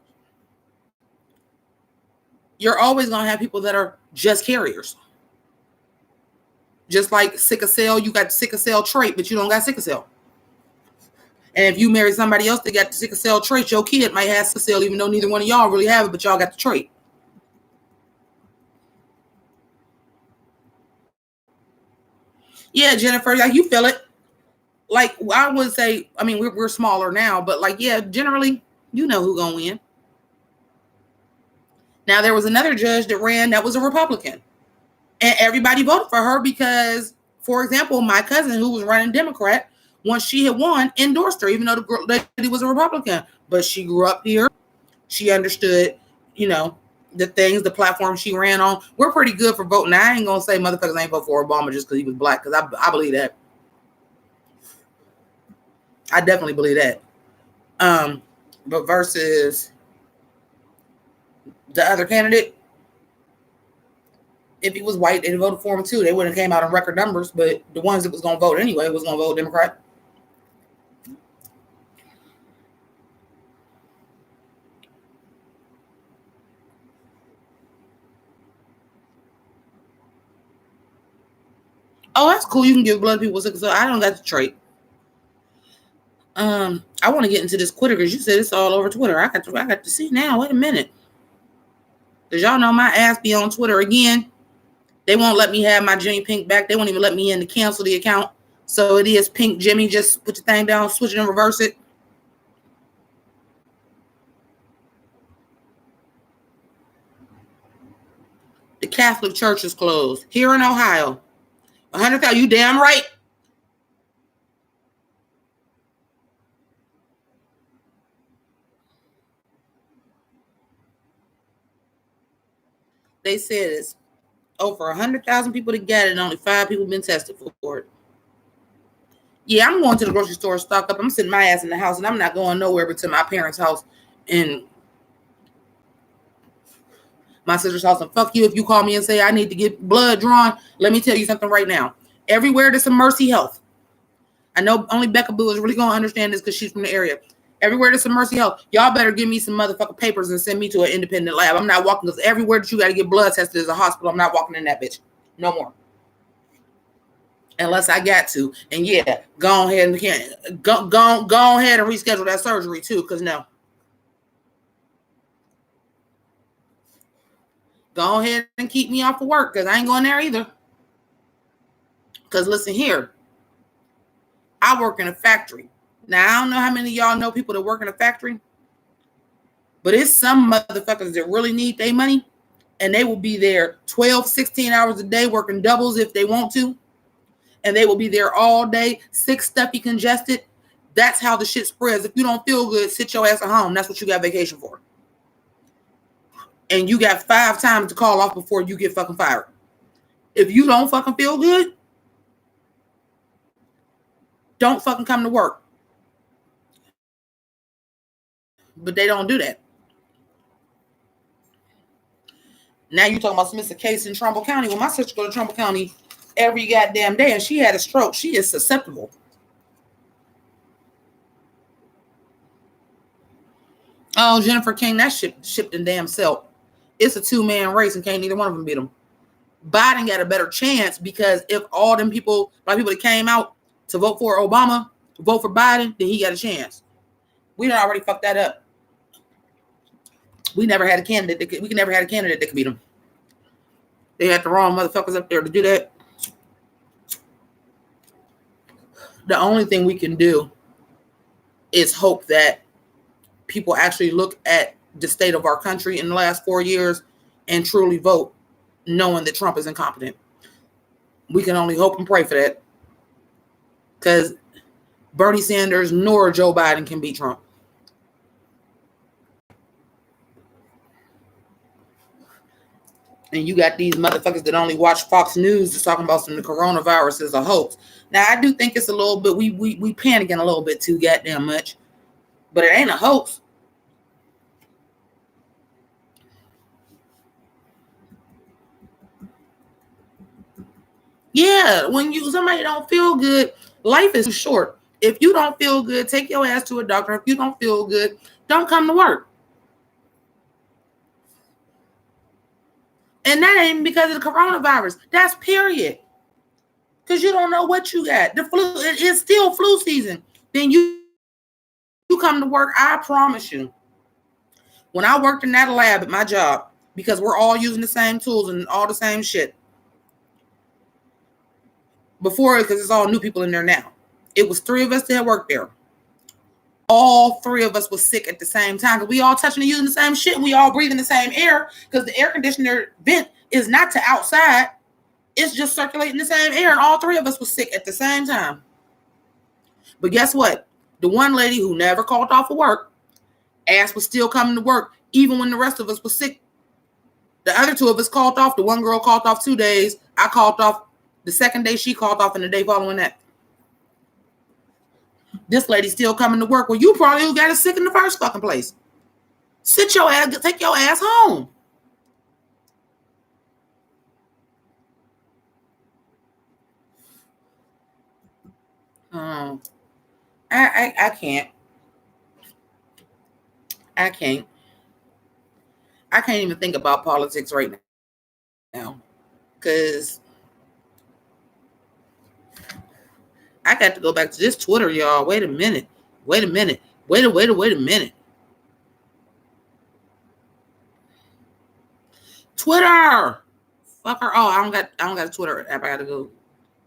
You're always going to have people that are just carriers. Just like sickle cell, you got sickle cell trait, but you don't got sickle cell. And if you marry somebody else that got the sickle cell trait, your kid might have sickle cell, even though neither one of y'all really have it, but y'all got the trait. Yeah, Jennifer, like you feel it. Like I would say, I mean, we're smaller now, but like, yeah, generally, you know who's gonna win. Now there was another judge that ran that was a Republican, and everybody voted for her because, for example, my cousin who was running Democrat, once she had won, endorsed her, even though the lady was a Republican. But she grew up here, she understood, you know, the things, the platform she ran on. We're pretty good for voting. Now, I ain't gonna say motherfuckers ain't vote for Obama just because he was Black, because I believe that. I definitely believe that. But versus the other candidate, if he was white, they'd have voted for him too. They wouldn't have came out in record numbers, but the ones that was going to vote anyway was going to vote Democrat. Oh, that's cool. You can give blood to people sick. So I don't got the trait. I want to get into this Twitter because you said it's all over Twitter. I got to see now. Wait a minute. Because y'all know my ass be on Twitter again. They won't let me have my Jimmi Pynk back. They won't even let me in to cancel the account. So it is Pink Jimmy. Just put your thing down, switch it and reverse it. The Catholic Church is closed here in Ohio. 100,000. You damn right. They said it's over 100,000 people to get it, and only 5 people been tested for it. Yeah, I'm going to the grocery store, stock up. I'm sitting my ass in the house, and I'm not going nowhere but to my parents' house and my sister's house. And fuck you if you call me and say I need to get blood drawn. Let me tell you something right now. Everywhere there's some Mercy Health. I know only Becca Boo is really going to understand this because she's from the area. Everywhere there's some Mercy Health, y'all better give me some motherfucking papers and send me to an independent lab. I'm not walking because everywhere that you got to get blood tested is a hospital. I'm not walking in that bitch. No more. Unless I got to. And yeah, go ahead and go ahead and reschedule that surgery too, because no. Go ahead and keep me off of work because I ain't going there either. Because listen here. I work in a factory. Now, I don't know how many of y'all know people that work in a factory, but it's some motherfuckers that really need their money, and they will be there 12, 16 hours a day working doubles if they want to, and they will be there all day, sick, stuffy, congested. That's how the shit spreads. If you don't feel good, sit your ass at home. That's what you got vacation for. And you got 5 times to call off before you get fucking fired. If you don't fucking feel good, don't fucking come to work. But they don't do that. Now you're talking about Smith's case in Trumbull County. Well, my sister go to Trumbull County every goddamn day, and she had a stroke. She is susceptible. Oh, Jennifer King, that shipped in damn self. It's a 2-man race, and can't neither one of them beat them. Biden got a better chance because if all them people, like people that came out to vote for Obama, vote for Biden, then he got a chance. We done already fucked that up. We never had a candidate that could beat them. They had the wrong motherfuckers up there to do that. The only thing we can do is hope that people actually look at the state of our country in the last 4 years and truly vote, knowing that Trump is incompetent. We can only hope and pray for that. Because Bernie Sanders nor Joe Biden can beat Trump. And you got these motherfuckers that only watch Fox News just talking about the coronavirus is a hoax. Now, I do think it's a little bit, we panicking a little bit too goddamn much. But it ain't a hoax. Yeah, when somebody don't feel good, life is short. If you don't feel good, take your ass to a doctor. If you don't feel good, don't come to work. And that ain't because of the coronavirus. That's period. Because you don't know what you got. The flu, it's still flu season. Then you come to work, I promise you. When I worked in that lab at my job, because we're all using the same tools and all the same shit. Before, because it's all new people in there now. It was 3 of us that worked there. All 3 of us was sick at the same time because we all touching and using the same shit. We all breathing the same air because the air conditioner vent is not to outside. It's just circulating the same air, and all 3 of us was sick at the same time. But guess what? The one lady who never called off of work, ass was still coming to work even when the rest of us was sick. The other 2 of us called off. The one girl called off 2 days. I called off the second day. She called off, and the day following that. This lady still coming to work. Well, you probably got us sick in the first fucking place. Sit your ass, take your ass home. no. I can't. I can't. I can't even think about politics right now. Because I got to go back to this Twitter, y'all. Wait a minute. Wait a minute. Wait a minute. Twitter. Fuck her. Oh, I don't got a Twitter app. I gotta go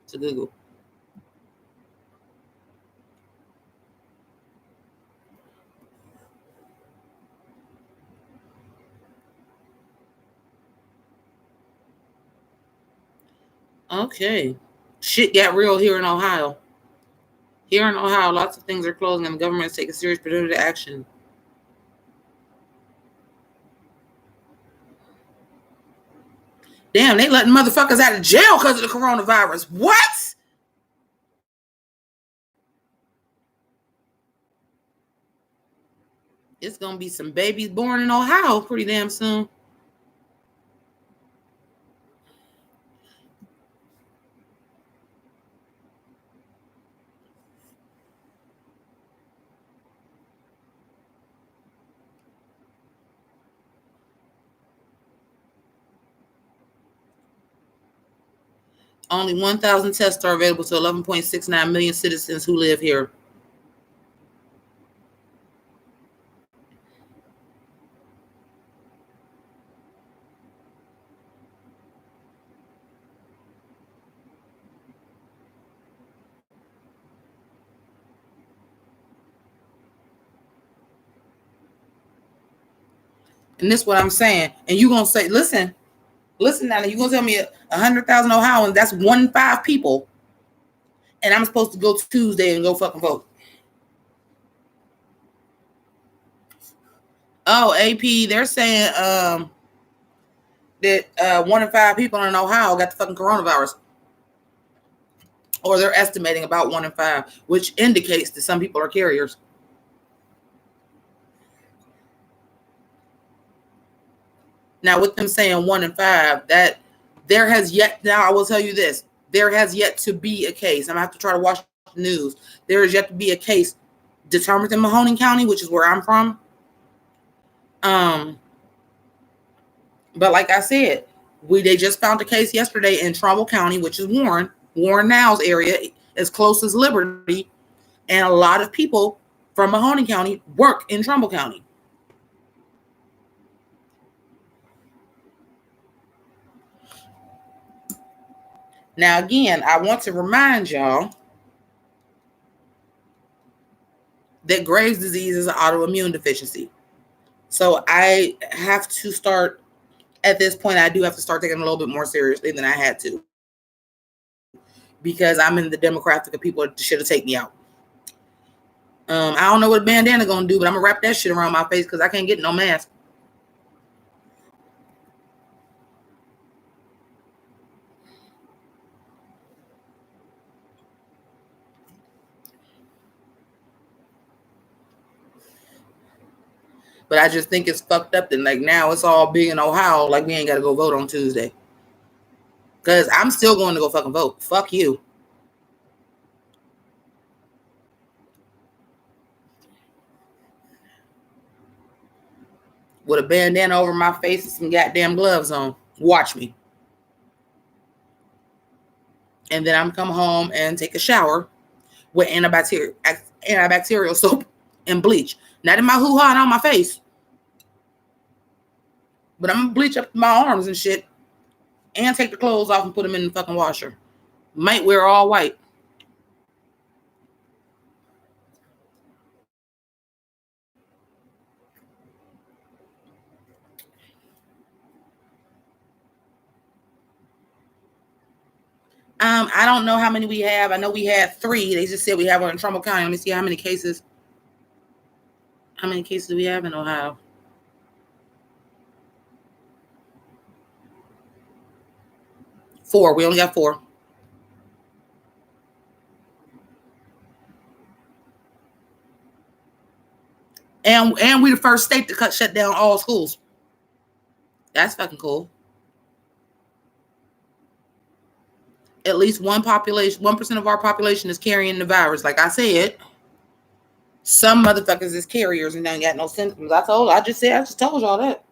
to Google. Okay. Shit got real here in Ohio. Here in Ohio, lots of things are closing and the government is taking serious preventative action. Damn, they letting motherfuckers out of jail because of the coronavirus. What? It's going to be some babies born in Ohio pretty damn soon. Only 1,000 tests are available to 11.69 million citizens who live here. And this is what I'm saying. And you're going to say, listen now, you're going to tell me 100,000 Ohioans, that's 1 in 5 people. And I'm supposed to go Tuesday and go fucking vote. Oh, AP, they're saying that 1 in 5 people in Ohio got the fucking coronavirus. Or they're estimating about 1 in 5, which indicates that some people are carriers. Now, with them saying 1 in 5, that there has yet, now I will tell you this, there has yet to be a case. I'm going to have to try to watch the news. There is yet to be a case determined in Mahoning County, which is where I'm from. But like I said, they just found a case yesterday in Trumbull County, which is Warren Now's area, as close as Liberty. And a lot of people from Mahoning County work in Trumbull County. Now, again, I want to remind y'all that Graves' disease is an autoimmune deficiency. So I have to start, at this point, I do have to start taking it a little bit more seriously than I had to. Because I'm in the demographic of people that should have taken me out. I don't know what a bandana going to do, but I'm going to wrap that shit around my face because I can't get no mask. But I just think it's fucked up that like now it's all big in Ohio, like we ain't got to go vote on Tuesday. Because I'm still going to go fucking vote. Fuck you. With a bandana over my face and some goddamn gloves on. Watch me. And then I'm come home and take a shower with antibacterial soap and bleach. Not in my hoo-ha and on my face. But I'm going to bleach up my arms and shit. And take the clothes off and put them in the fucking washer. Might wear all white. I don't know how many we have. I know we had 3. They just said we have one in Trumbull County. Let me see how many cases. How many cases do we have in Ohio? Four. We only got 4. And we the first state to shut down all schools. That's fucking cool. At least 1% of our population is carrying the virus. Like I said, some motherfuckers is carriers and don't got no symptoms. I just told y'all that.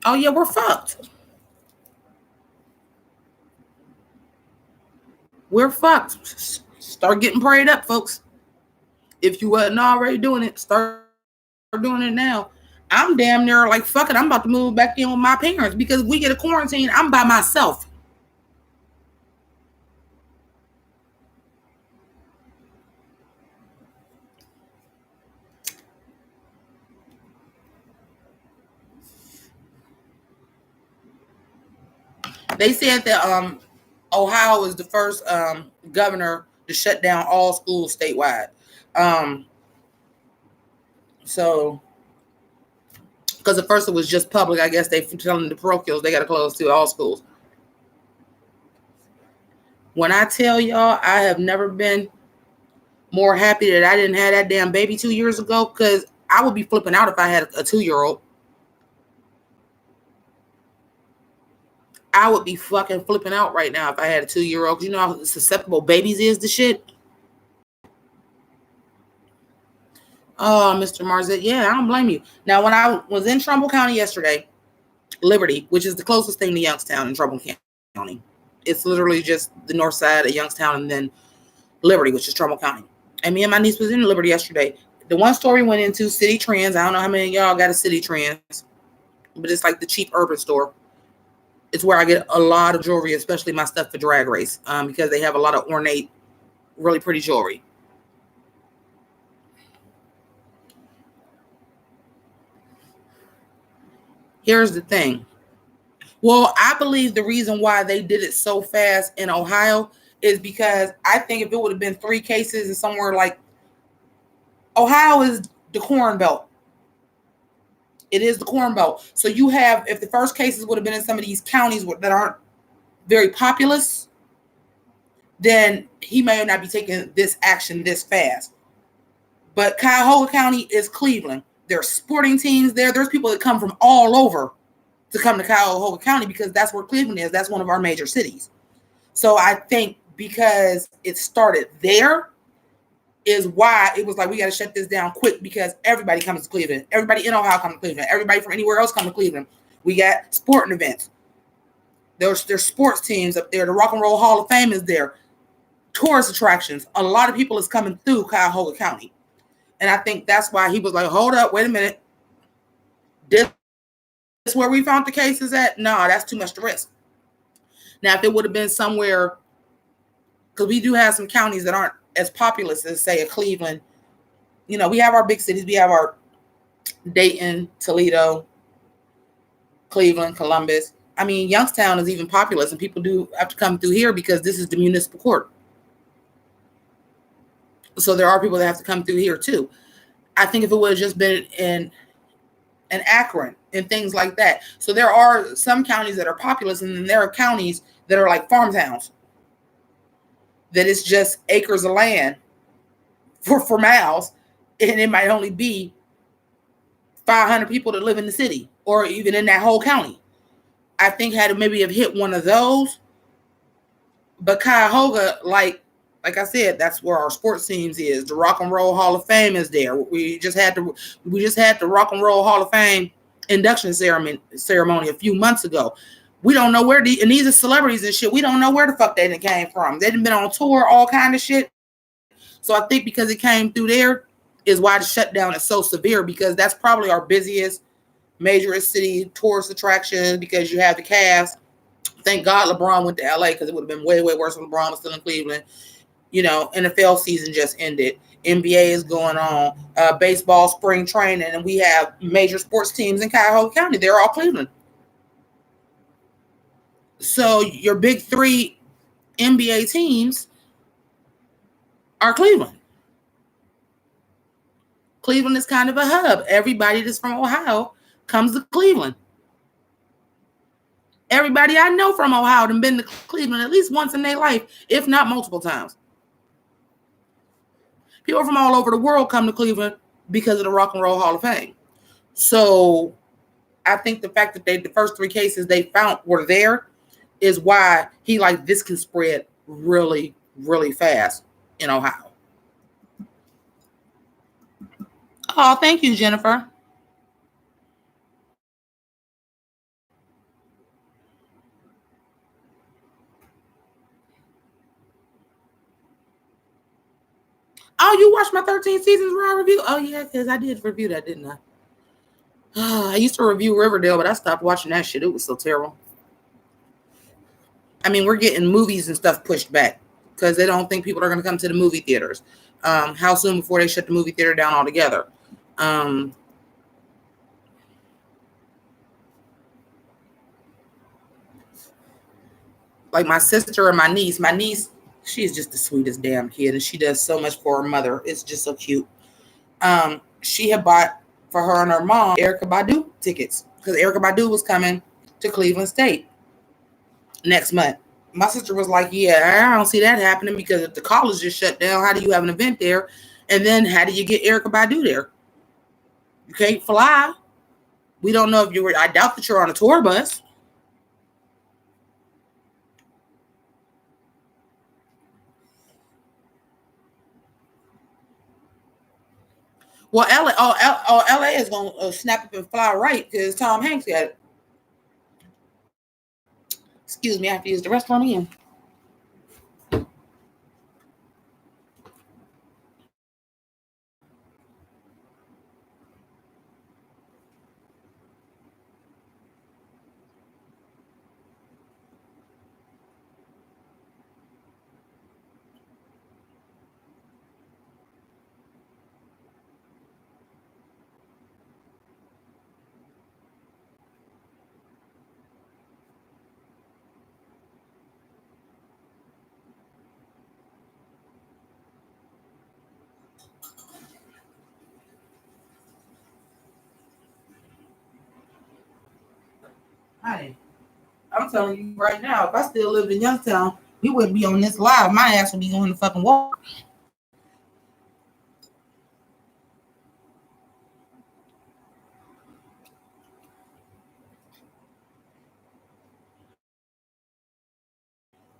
Oh yeah, we're fucked. We're fucked. Start getting prayed up, folks. If you wasn't already doing it, start doing it now. I'm damn near like, fuck it, I'm about to move back in with my parents because if we get a quarantine, I'm by myself. They said that Ohio is the first governor to shut down all schools statewide. Um, so because at first it was just public, I guess they telling the parochials they got to close to all schools. When I tell y'all, I have never been more happy that I didn't have that damn baby 2 years ago, because I would be flipping out if I had a 2-year-old. I would be fucking flipping out right now if I had a 2-year-old. You know how susceptible babies is to shit? Oh, Mr. Marzette, yeah, I don't blame you. Now, when I was in Trumbull County yesterday, Liberty, which is the closest thing to Youngstown in Trumbull County, it's literally just the north side of Youngstown and then Liberty, which is Trumbull County. And me and my niece was in Liberty yesterday. The one store we went into, City Trends. I don't know how many of y'all got a City Trends, but it's like the cheap urban store. It's where I get a lot of jewelry, especially my stuff for Drag Race, because they have a lot of ornate, really pretty jewelry. Here's the thing. Well, I believe the reason why they did it so fast in Ohio is because I think if it would have been 3 cases in somewhere like Ohio is the Corn Belt. It is the Corn Belt. So you have, if the first cases would have been in some of these counties that aren't very populous, then he may not be taking this action this fast. But Cuyahoga County is Cleveland. There's sporting teams there. There's people that come from all over to come to Cuyahoga County because that's where Cleveland is. That's one of our major cities. So I think because it started there is why it was like, we got to shut this down quick because everybody comes to Cleveland. Everybody in Ohio comes to Cleveland. Everybody from anywhere else comes to Cleveland. We got sporting events. There's sports teams up there. The Rock and Roll Hall of Fame is there. Tourist attractions. A lot of people is coming through Cuyahoga County. And I think that's why he was like, hold up, wait a minute. This is where we found the cases at? No, that's too much to risk. Now, if it would have been somewhere, because we do have some counties that aren't as populous as, say, a Cleveland. You know, we have our big cities. We have our Dayton, Toledo, Cleveland, Columbus. I mean, Youngstown is even populous, and people do have to come through here because this is the municipal court. So there are people that have to come through here too. I think if it would have just been in Akron and things like that. So there are some counties that are populous, and then there are counties that are like farm towns. That it's just acres of land for miles, and it might only be 500 people that live in the city or even in that whole county. I think had to maybe have hit one of those. But Cuyahoga, like I said, that's where our sports teams is. The Rock and Roll Hall of Fame is there. We just had the Rock and Roll Hall of Fame induction ceremony a few months ago. We don't know where and these are celebrities and shit. We don't know where the fuck they came from. They've been on tour, all kind of shit. So I think because it came through there is why the shutdown is so severe, because that's probably our busiest, majorest city tourist attraction, because you have the cast. Thank God LeBron went to LA, because it would have been way, way worse if LeBron was still in Cleveland. You know, NFL season just ended. NBA is going on. Baseball, spring training, and we have major sports teams in Cuyahoga County. They're all Cleveland. So your big 3 NBA teams are Cleveland. Cleveland is kind of a hub. Everybody that's from Ohio comes to Cleveland. Everybody I know from Ohio has been to Cleveland at least once in their life, if not multiple times. People from all over the world come to Cleveland because of the Rock and Roll Hall of Fame. So I think the fact that the first 3 cases they found were there is why he like this can spread really, really fast in Ohio. Oh, thank you, Jennifer. Oh, you watched my 13 Seasons Raw review? Oh, yeah, because I did review that, didn't I? I used to review Riverdale, but I stopped watching that shit. It was so terrible. I mean, we're getting movies and stuff pushed back because they don't think people are going to come to the movie theaters. How soon before they shut the movie theater down altogether? Like my sister and my niece, she's just the sweetest damn kid, and she does so much for her mother. It's just so cute. She had bought for her and her mom Erykah Badu tickets because Erykah Badu was coming to Cleveland State next month. My sister was like, yeah, I don't see that happening because if the college is shut down, how do you have an event there? And then how do you get Erykah Badu there? You can't fly. We don't know if you were, I doubt that you're on a tour bus. Well, LA is going to snap up and fly right because Tom Hanks got it. Excuse me, I have to use the restroom again. Honey, I'm telling you right now, if I still lived in Youngstown, we wouldn't be on this live. My ass would be going to fucking walk.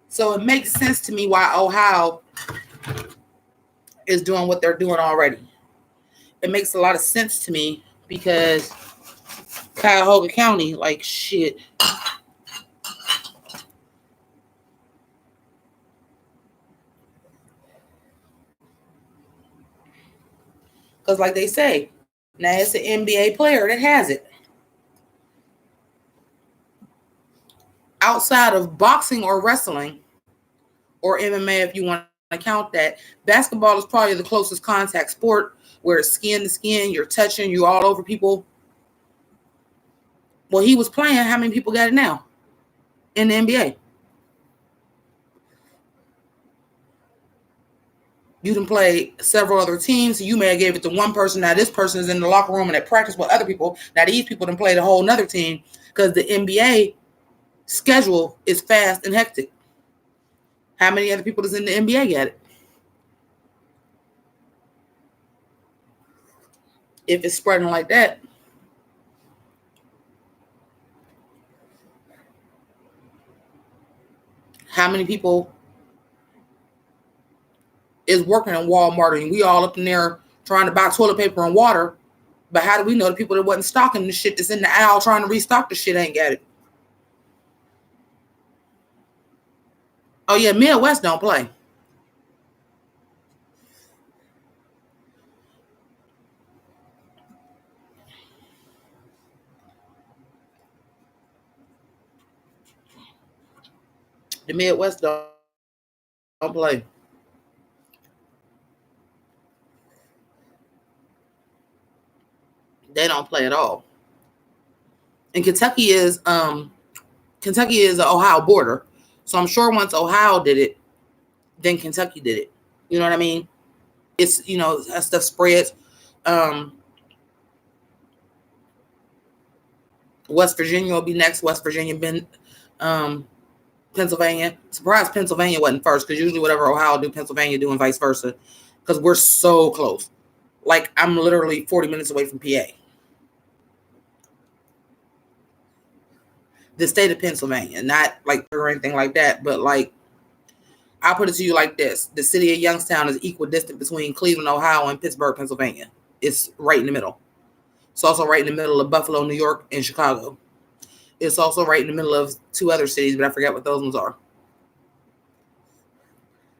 So it makes sense to me why Ohio is doing what they're doing already. It makes a lot of sense to me because Cuyahoga County, like shit. Because like they say, now it's an NBA player that has it. Outside of boxing or wrestling or MMA, if you want to count that, basketball is probably the closest contact sport where it's skin to skin, you're touching, you all over people. Well, he was playing. How many people got it now in the NBA? You done play several other teams. So you may have gave it to one person. Now this person is in the locker room and at practice with other people. Now these people done played a whole nother team because the NBA schedule is fast and hectic. How many other people is in the NBA got it? If it's spreading like that, how many people is working in Walmart and we all up in there trying to buy toilet paper and water? But how do we know the people that wasn't stocking the shit that's in the aisle trying to restock the shit ain't got it? Oh yeah, Midwest don't play. The Midwest don't play. They don't play at all. And Kentucky is the Ohio border. So I'm sure once Ohio did it, then Kentucky did it. You know what I mean? It's that stuff spreads. West Virginia will be next. West Virginia been Pennsylvania. Surprised Pennsylvania wasn't first because usually whatever Ohio do, Pennsylvania do, and vice versa. because we're so close. Like, I'm literally 40 minutes away from PA. The state of Pennsylvania, not like or anything like that, but like, I'll put it to you like this. The city of Youngstown is equidistant between Cleveland, Ohio, and Pittsburgh, Pennsylvania. It's right in the middle. It's also right in the middle of Buffalo, New York, and Chicago. It's also right in the middle of two other cities, but I forget what those ones are.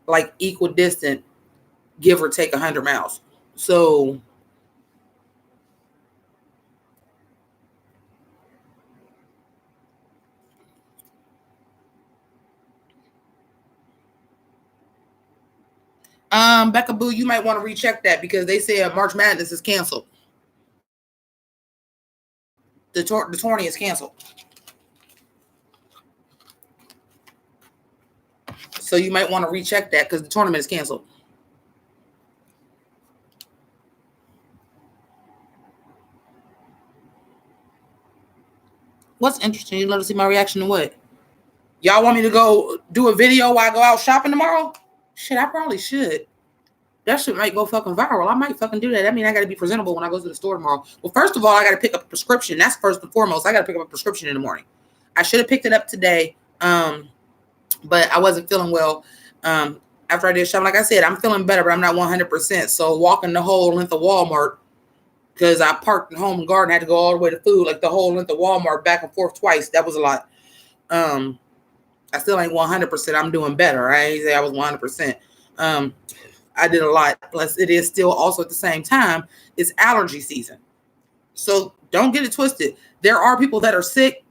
Like, equidistant, give or take 100 miles. So Becca Boo, you might want to recheck that because they said March Madness is canceled. The tourney is canceled. So you might want to recheck that because the tournament is canceled. What's interesting? You'd love to see my reaction to what? Y'all want me to go do a video while I go out shopping tomorrow? Shit, I probably should. That shit might go fucking viral. I might fucking do that. I mean, I got to be presentable when I go to the store tomorrow. Well, first of all, I got to pick up a prescription. That's first and foremost. I got to pick up a prescription in the morning. I should have picked it up today, but I wasn't feeling well after I did shopping. Like I said, I'm feeling better, but I'm not 100%. So walking the whole length of Walmart, because I parked in Home and Garden, had to go all the way to food, like the whole length of Walmart back and forth twice. That was a lot. I still ain't 100%. I'm doing better. I ain't say I was 100%. I did a lot. Plus, it is still also at the same time, it's allergy season. So don't get it twisted. There are people that are sick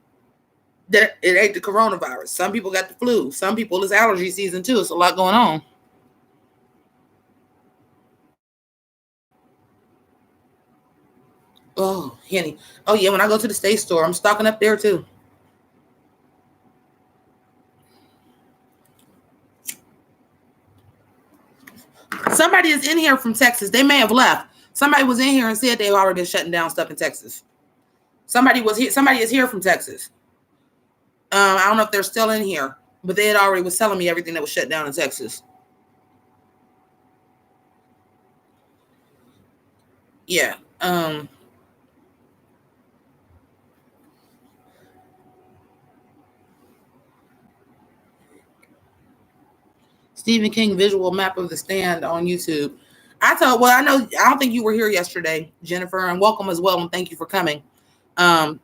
that it ain't the coronavirus. Some people got the flu. Some people, it's allergy season too. It's a lot going on. Oh, Henny. Oh, yeah, when I go to the state store, I'm stocking up there too. Somebody is in here from Texas. They may have left. Somebody was in here and said they've already been shutting down stuff in Texas. Somebody was here. Somebody is here from Texas. I don't know if they're still in here, but they had already was telling me everything that was shut down in Texas. Yeah. Stephen King visual map of the stand on YouTube. I don't think you were here yesterday, Jennifer, and welcome as well, and thank you for coming. I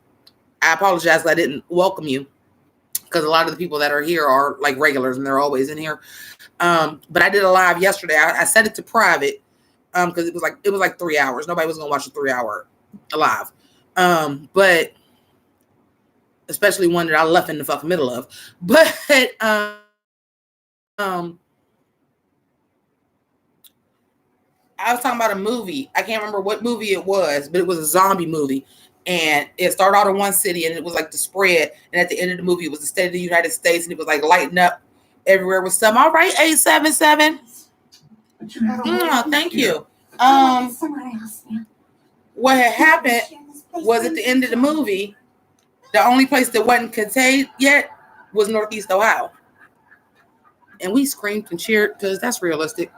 apologize that I didn't welcome you because a lot of the people that are here are like regulars and they're always in here. But I did a live yesterday. I set it to private because it was like 3 hours. Nobody was gonna watch a 3-hour live. But especially one that I left in the fucking middle of. But I was talking about a movie. I can't remember what movie it was, but it was a zombie movie. And it started out in one city and it was like the spread. And at the end of the movie, it was the state of the United States. And it was like lighting up everywhere with something. All right, 877. Thank you. What had happened was at the end of the movie, the only place that wasn't contained yet was Northeast Ohio. And we screamed and cheered because that's realistic.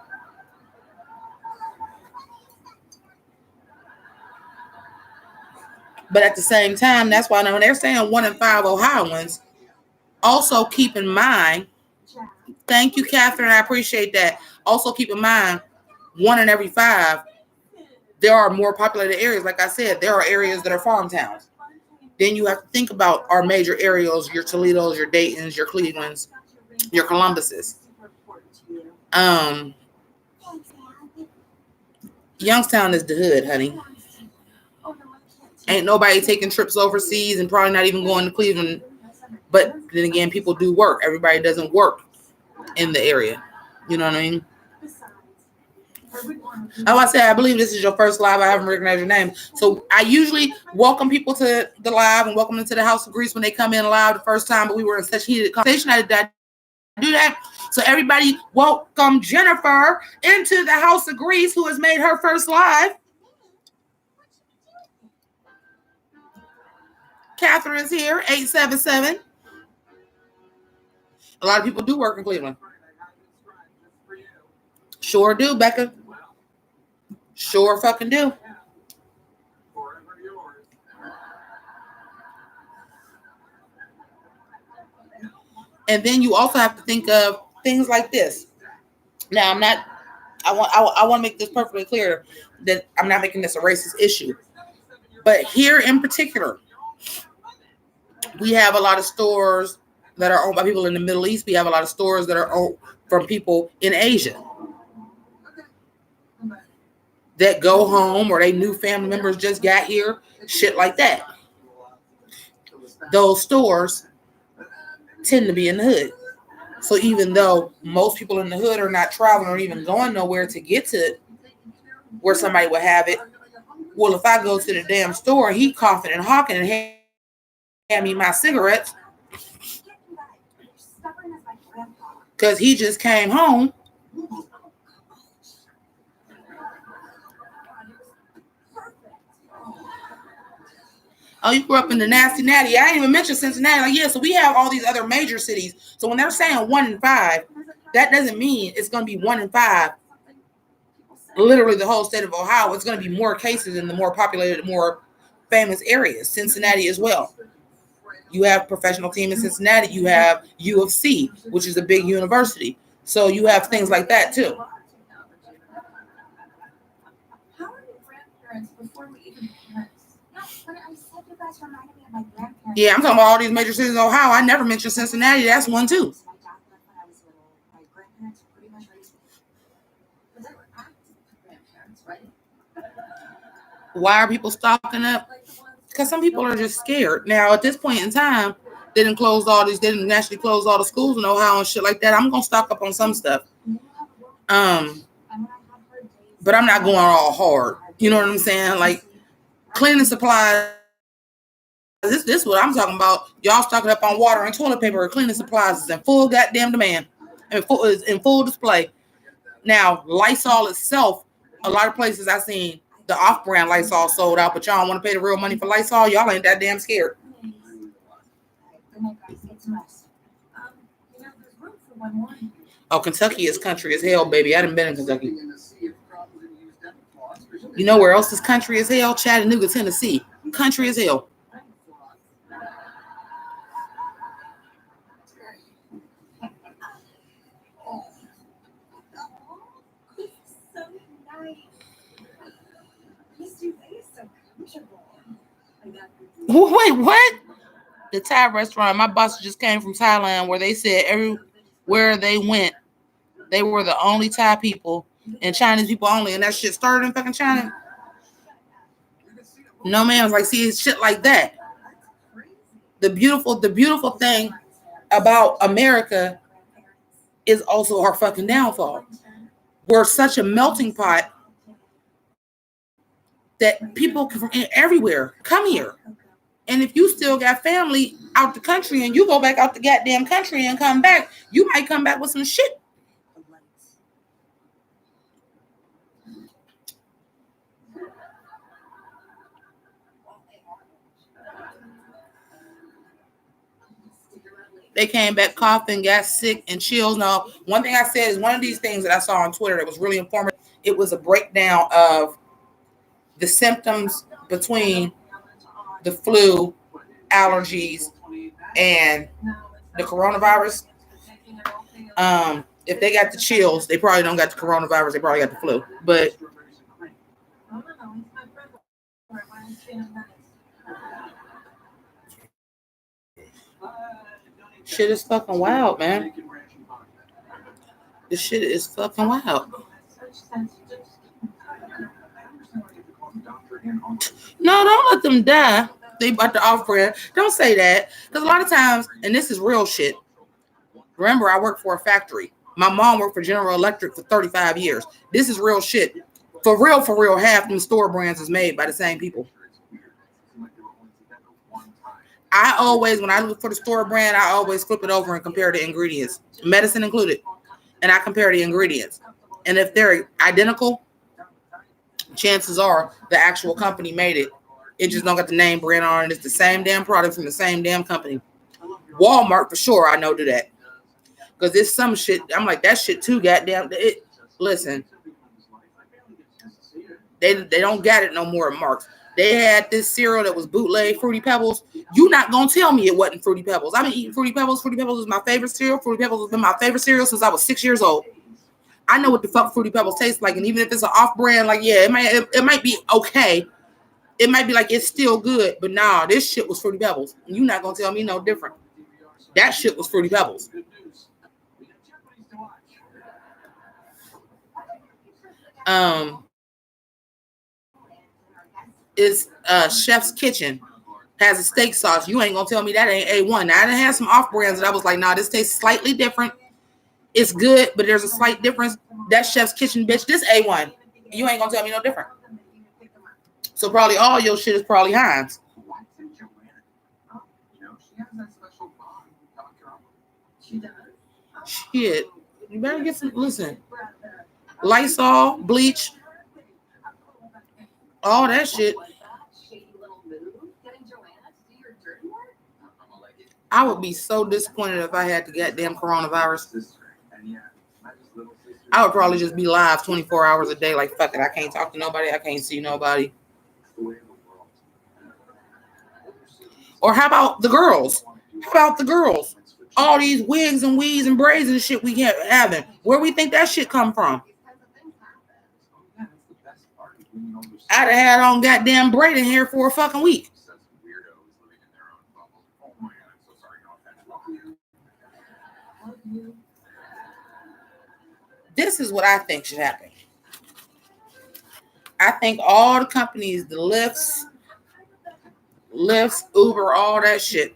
But at the same time, that's why when they're saying 1 in 5 Ohioans, also keep in mind, thank you, Catherine, I appreciate that. Also keep in mind, 1 in every 5, there are more populated areas. Like I said, there are areas that are farm towns. Then you have to think about our major areas, your Toledos, your Daytons, your Clevelands, your Columbuses. Youngstown is the hood, honey. Ain't nobody taking trips overseas and probably not even going to Cleveland. But then again, people do work. Everybody doesn't work in the area. You know what I mean? Like I said, I believe this is your first live. I haven't recognized your name. So I usually welcome people to the live and welcome them to the House of Grease when they come in live the first time, but we were in such heated conversation. I did do that. So everybody welcome Jennifer into the House of Grease, who has made her first live. Catherine's here, 877. A lot of people do work in Cleveland. Sure do, Becca. Sure fucking do. And then you also have to think of things like this. Now, I want to make this perfectly clear that I'm not making this a racist issue. But here in particular, we have a lot of stores that are owned by people in the Middle East. We have a lot of stores that are owned from people in Asia that go home or they new family members just got here, shit like that. Those stores tend to be in the hood. So even though most people in the hood are not traveling or even going nowhere to get to where somebody would have it, well, if I go to the damn store, he coughing and hawking and hand me my cigarettes because he just came home. Oh, you grew up in the nasty natty. I didn't even mention Cincinnati. Like, yeah, so we have all these other major cities. So when they're saying 1 in 5, that doesn't mean it's going to be 1 in 5. Literally the whole state of Ohio. It's going to be more cases in the more populated, more famous areas. Cincinnati as well. You have professional team in Cincinnati. You have U of C, which is a big university. So you have things like that too. How are your grandparents before we even parents? When I said you guys reminded me of my grandparents. Yeah, I'm talking about all these major cities in Ohio. I never mentioned Cincinnati. That's one too. My grandparents pretty much raised me. But they were active grandparents, right? Why are people stocking up? Because some people are just scared. Now, at this point in time, they didn't actually close all the schools in Ohio and shit like that. I'm gonna stock up on some stuff. But I'm not going all hard. You know what I'm saying? Like cleaning supplies. This is what I'm talking about. Y'all stocking up on water and toilet paper or cleaning supplies is in full goddamn demand. And is in full display. Now, Lysol itself, a lot of places I've seen the off-brand Lysol sold out, but y'all don't want to pay the real money for Lysol. Y'all ain't that damn scared. Oh, Kentucky is country as hell, baby. I done been in Kentucky. You know where else is country as hell? Chattanooga, Tennessee. Country as hell. Wait, what? The Thai restaurant. My boss just came from Thailand where they said everywhere they went, they were the only Thai people and Chinese people only. And that shit started in fucking China. No man was like, see, shit like that. The beautiful thing about America is also our fucking downfall. We're such a melting pot that people from everywhere come here. And if you still got family out the country and you go back out the goddamn country and come back, you might come back with some shit. They came back coughing, got sick, and chills. Now, one thing I said is one of these things that I saw on Twitter that was really informative. It was a breakdown of the symptoms between the flu, allergies, and the coronavirus. If they got the chills, they probably don't got the coronavirus. They probably got the flu. But shit is fucking wild, man. This shit is fucking wild. No, don't let them die. They about to off-brand. Don't say that. Because a lot of times, and this is real shit. Remember, I work for a factory. My mom worked for General Electric for 35 years. This is real shit. For real, half them store brands is made by the same people. I always, when I look for the store brand, I always flip it over and compare the ingredients, medicine included. And I compare the ingredients. And if they're identical, chances are the actual company made it. It just don't got the name brand on it. It's the same damn product from the same damn company. Walmart for sure, I know to that. Because it's some shit, I'm like, that shit too goddamn. Listen, They don't got it no more at Marks. They had this cereal that was bootleg Fruity Pebbles. You not gonna tell me it wasn't Fruity Pebbles. I've been eating Fruity Pebbles. Fruity Pebbles is my favorite cereal. Fruity Pebbles has been my favorite cereal since I was 6 years old. I know what the fuck Fruity Pebbles taste like, and even if it's an off-brand, like yeah, it might be okay. It might be like it's still good, but nah, this shit was Fruity Pebbles. You not gonna tell me no different. That shit was Fruity Pebbles. Is Chef's Kitchen has a steak sauce. You ain't gonna tell me that ain't A1. Now I done had some off brands that I was like, nah, this tastes slightly different. It's good, but there's a slight difference. That Chef's Kitchen, bitch, this A1. You ain't gonna tell me no different. So probably all your shit is probably Heinz. Shit. You better get some, listen. Lysol, bleach, all that shit. I would be so disappointed if I had the goddamn coronavirus. I would probably just be live 24 hours a day. Like, fuck it. I can't talk to nobody. I can't see nobody. Or how about the girls? How about the girls? All these wigs and weaves and braids and shit we having. Where we think that shit come from? I'd have had on goddamn braiding hair for a fucking week. This is what I think should happen. I think all the companies, the Lyfts, Uber, all that shit,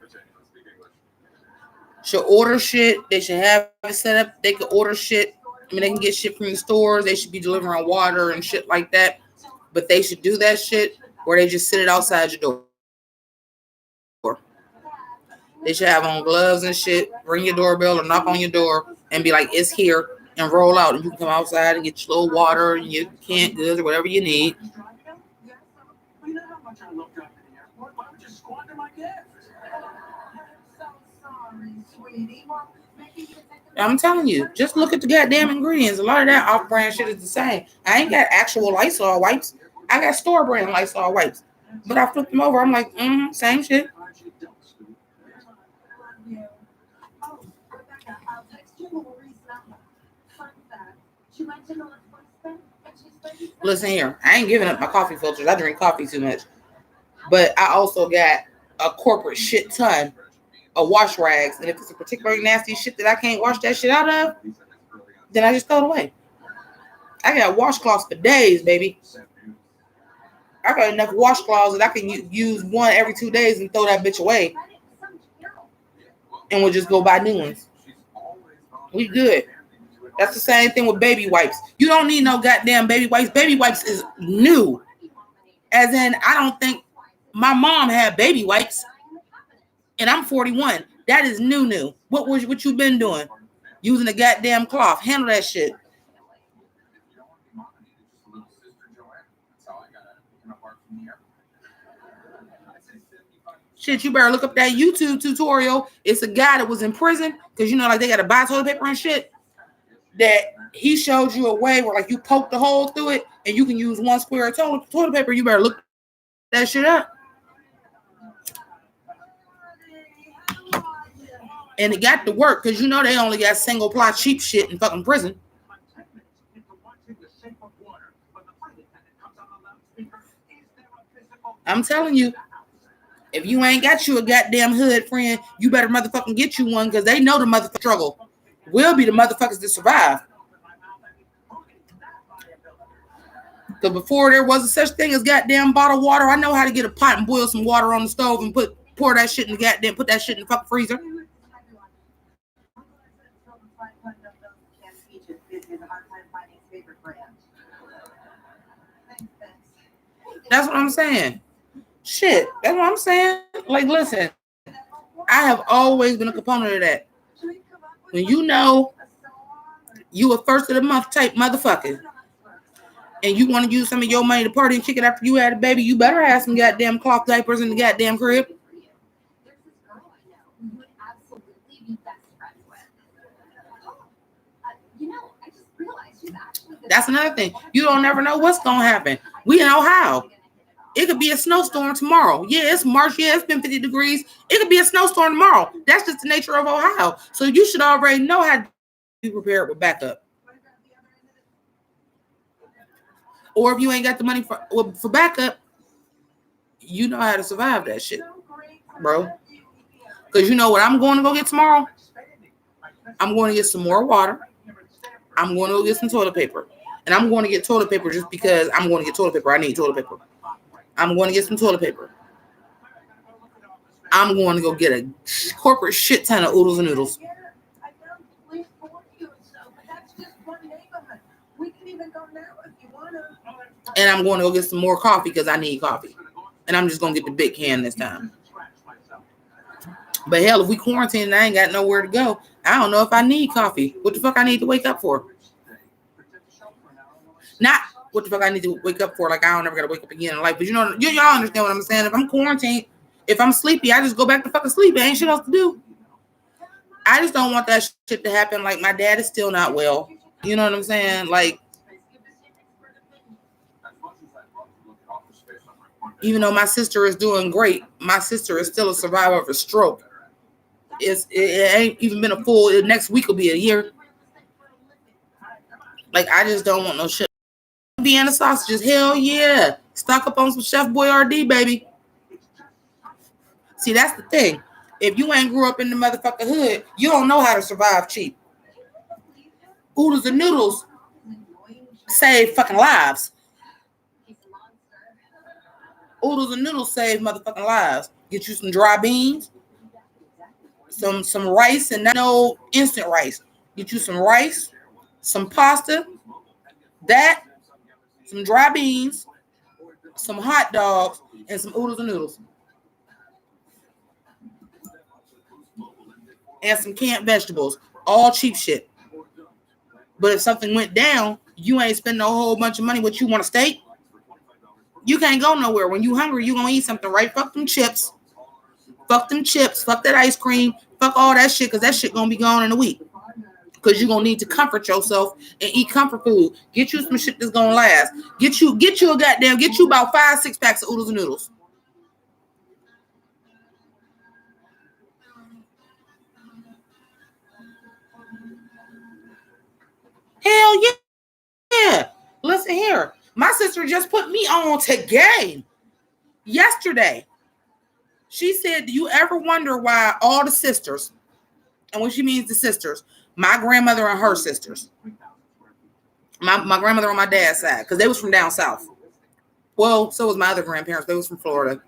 should order shit. They should have it set up. They could order shit. I mean, they can get shit from the stores. They should be delivering water and shit like that. But they should do that shit where they just sit it outside your door. They should have on gloves and shit. Ring your doorbell or knock on your door and be like, it's here, and roll out. And you can come outside and get your little water and your canned goods or whatever you need. I'm telling you, just look at the goddamn ingredients. A lot of that off-brand shit is the same. I ain't got actual Lysol wipes. I got store-brand Lysol wipes. But I flipped them over. I'm like, same shit. Listen here, I ain't giving up my coffee filters. I drink coffee too much. But I also got a corporate shit ton of wash rags. And if it's a particularly nasty shit that I can't wash that shit out of, then I just throw it away. I got washcloths for days, baby. I got enough washcloths that I can use one every 2 days and throw that bitch away. And we'll just go buy new ones. We good. That's the same thing with baby wipes. You don't need no goddamn baby wipes. Baby wipes is new. As in, I don't think my mom had baby wipes. And I'm 41. That is new. What you been doing? Using a goddamn cloth. Handle that shit. Shit, you better look up that YouTube tutorial. It's a guy that was in prison because, you know, like they got to buy toilet paper and shit. That he showed you a way where, like, you poke the hole through it and you can use one square of toilet paper. You better look that shit up. And it got to work because, you know, they only got single ply cheap shit in fucking prison. I'm telling you, if you ain't got you a goddamn hood friend, you better motherfucking get you one because they know the motherfucking struggle. We'll be the motherfuckers that survive. Because before there was a such thing as goddamn bottled water, I know how to get a pot and boil some water on the stove and pour that shit in the goddamn, put that shit in the fucking freezer. That's what I'm saying. Shit, that's what I'm saying. Like, listen, I have always been a component of that. When you know you a first of the month type motherfucker and you want to use some of your money to party and kick it after you had a baby, you better have some goddamn cloth diapers in the goddamn crib. That's another thing. You don't never know what's going to happen. We in Ohio. It could be a snowstorm tomorrow. Yeah, it's March. Yeah, it's been 50 degrees. It could be a snowstorm tomorrow. That's just the nature of Ohio. So you should already know how to be prepared with backup. Or if you ain't got the money for backup, you know how to survive that shit, bro. Because you know what I'm going to go get tomorrow? I'm going to get some more water. I'm going to go get some toilet paper. And I'm going to get toilet paper just because I'm going to get toilet paper. I need toilet paper. I'm going to get some toilet paper. I'm going to go get a corporate shit ton of oodles and noodles. And I'm going to go get some more coffee because I need coffee. And I'm just going to get the big can this time. But hell, if we quarantine and I ain't got nowhere to go, I don't know if I need coffee. What the fuck I need to wake up for? Not what the fuck I need to wake up for. Like, I don't ever got to wake up again in life. But y'all understand what I'm saying. If I'm quarantined, if I'm sleepy, I just go back to fucking sleep. There ain't shit else to do. I just don't want that shit to happen. Like, my dad is still not well. You know what I'm saying? Like, even though my sister is doing great, my sister is still a survivor of a stroke. It ain't even been a full, next week will be a year. Like, I just don't want no shit. Vienna sausages, hell yeah. Stock up on some Chef Boyardee, baby. See, that's the thing. If you ain't grew up in the motherfucking hood, you don't know how to survive cheap. Oodles and noodles save fucking lives. Oodles and noodles save motherfucking lives. Get you some dry beans, some rice, and no instant rice. Get you some rice, some pasta, some dry beans, some hot dogs, and some oodles and noodles. And some canned vegetables. All cheap shit. But if something went down, you ain't spending a whole bunch of money. What, you want a steak? You can't go nowhere. When you hungry, you gonna eat something, right? Fuck them chips. Fuck them chips. Fuck that ice cream. Fuck all that shit, because that shit gonna be gone in a week. Because you're gonna need to comfort yourself and eat comfort food. Get you some shit that's gonna last. Get you about 5-6 packs of oodles and noodles. Hell yeah. Listen here. My sister just put me on to game yesterday. She said, do you ever wonder why all the sisters, and what she means the sisters, my grandmother and her sisters, my grandmother on my dad's side, because they was from down south. Well, so was my other grandparents. They was from Florida.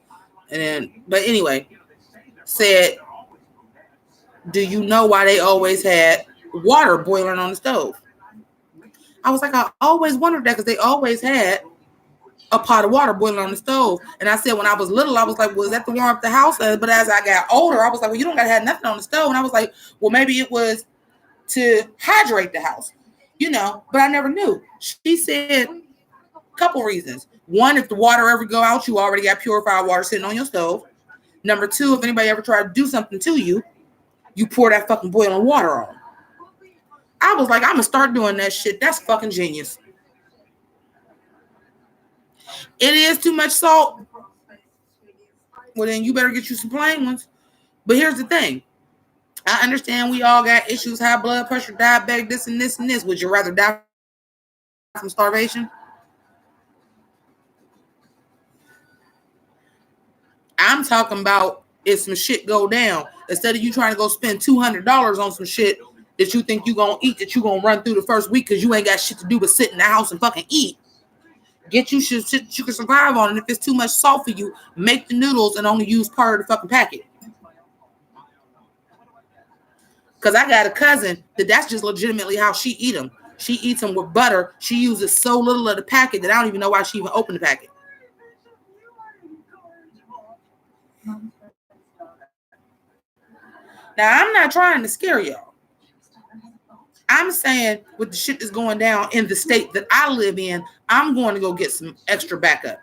But anyway, said, do you know why they always had water boiling on the stove? I was like, I always wondered that, because they always had a pot of water boiling on the stove. And I said, when I was little, I was like, well, is that to warm up the house? But as I got older, I was like, well, you don't got to have nothing on the stove. And I was like, well, maybe it was to hydrate the house, but I never knew. She said a couple reasons. One, if the water ever go out, you already got purified water sitting on your stove. Number two, if anybody ever tried to do something to you, you pour that fucking boiling water on. I was like, I'm going to start doing that shit. That's fucking genius. It is too much salt. Well, then you better get you some plain ones. But here's the thing. I understand we all got issues, high blood pressure, diabetic, this and this and this. Would you rather die from starvation? I'm talking about if some shit go down. Instead of you trying to go spend $200 on some shit that you think you're going to eat, that you're going to run through the first week because you ain't got shit to do but sit in the house and fucking eat. Get you shit that you can survive on. And if it's too much salt for you, make the noodles and only use part of the fucking packet. Because I got a cousin that's just legitimately how she eat them. She eats them with butter. She uses so little of the packet that I don't even know why she even opened the packet. Now, I'm not trying to scare y'all. I'm saying with the shit that's going down in the state that I live in, I'm going to go get some extra backup.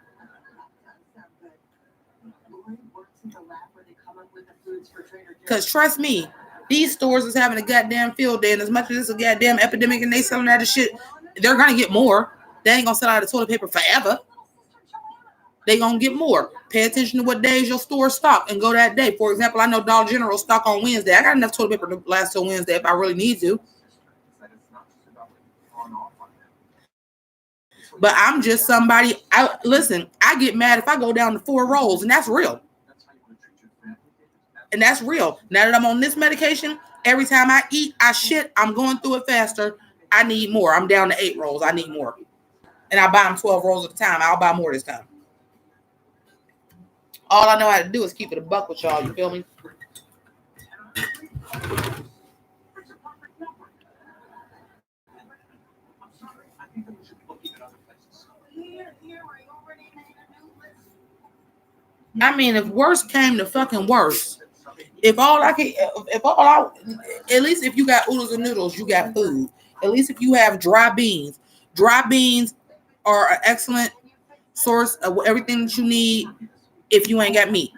Because trust me, these stores is having a goddamn field day, and as much as it's a goddamn epidemic and they selling that shit, they're going to get more. They ain't going to sell out of toilet paper forever. they gonna get more. Pay attention to what days your store stock and go that day. For example, I know Dollar General stock on Wednesday. I got enough toilet paper to last till Wednesday if I really need to. But I'm just somebody. I get mad if I go down to 4 rolls, and that's real. And that's real. Now that I'm on this medication, every time I eat, I shit. I'm going through it faster. I need more. I'm down to 8 rolls. I need more. And I buy them 12 rolls at a time. I'll buy more this time. All I know how to do is keep it a buck with y'all. You feel me? I mean, if worse came to fucking worse, at least if you got oodles and noodles, you got food. At least if you have dry beans are an excellent source of everything that you need if you ain't got meat.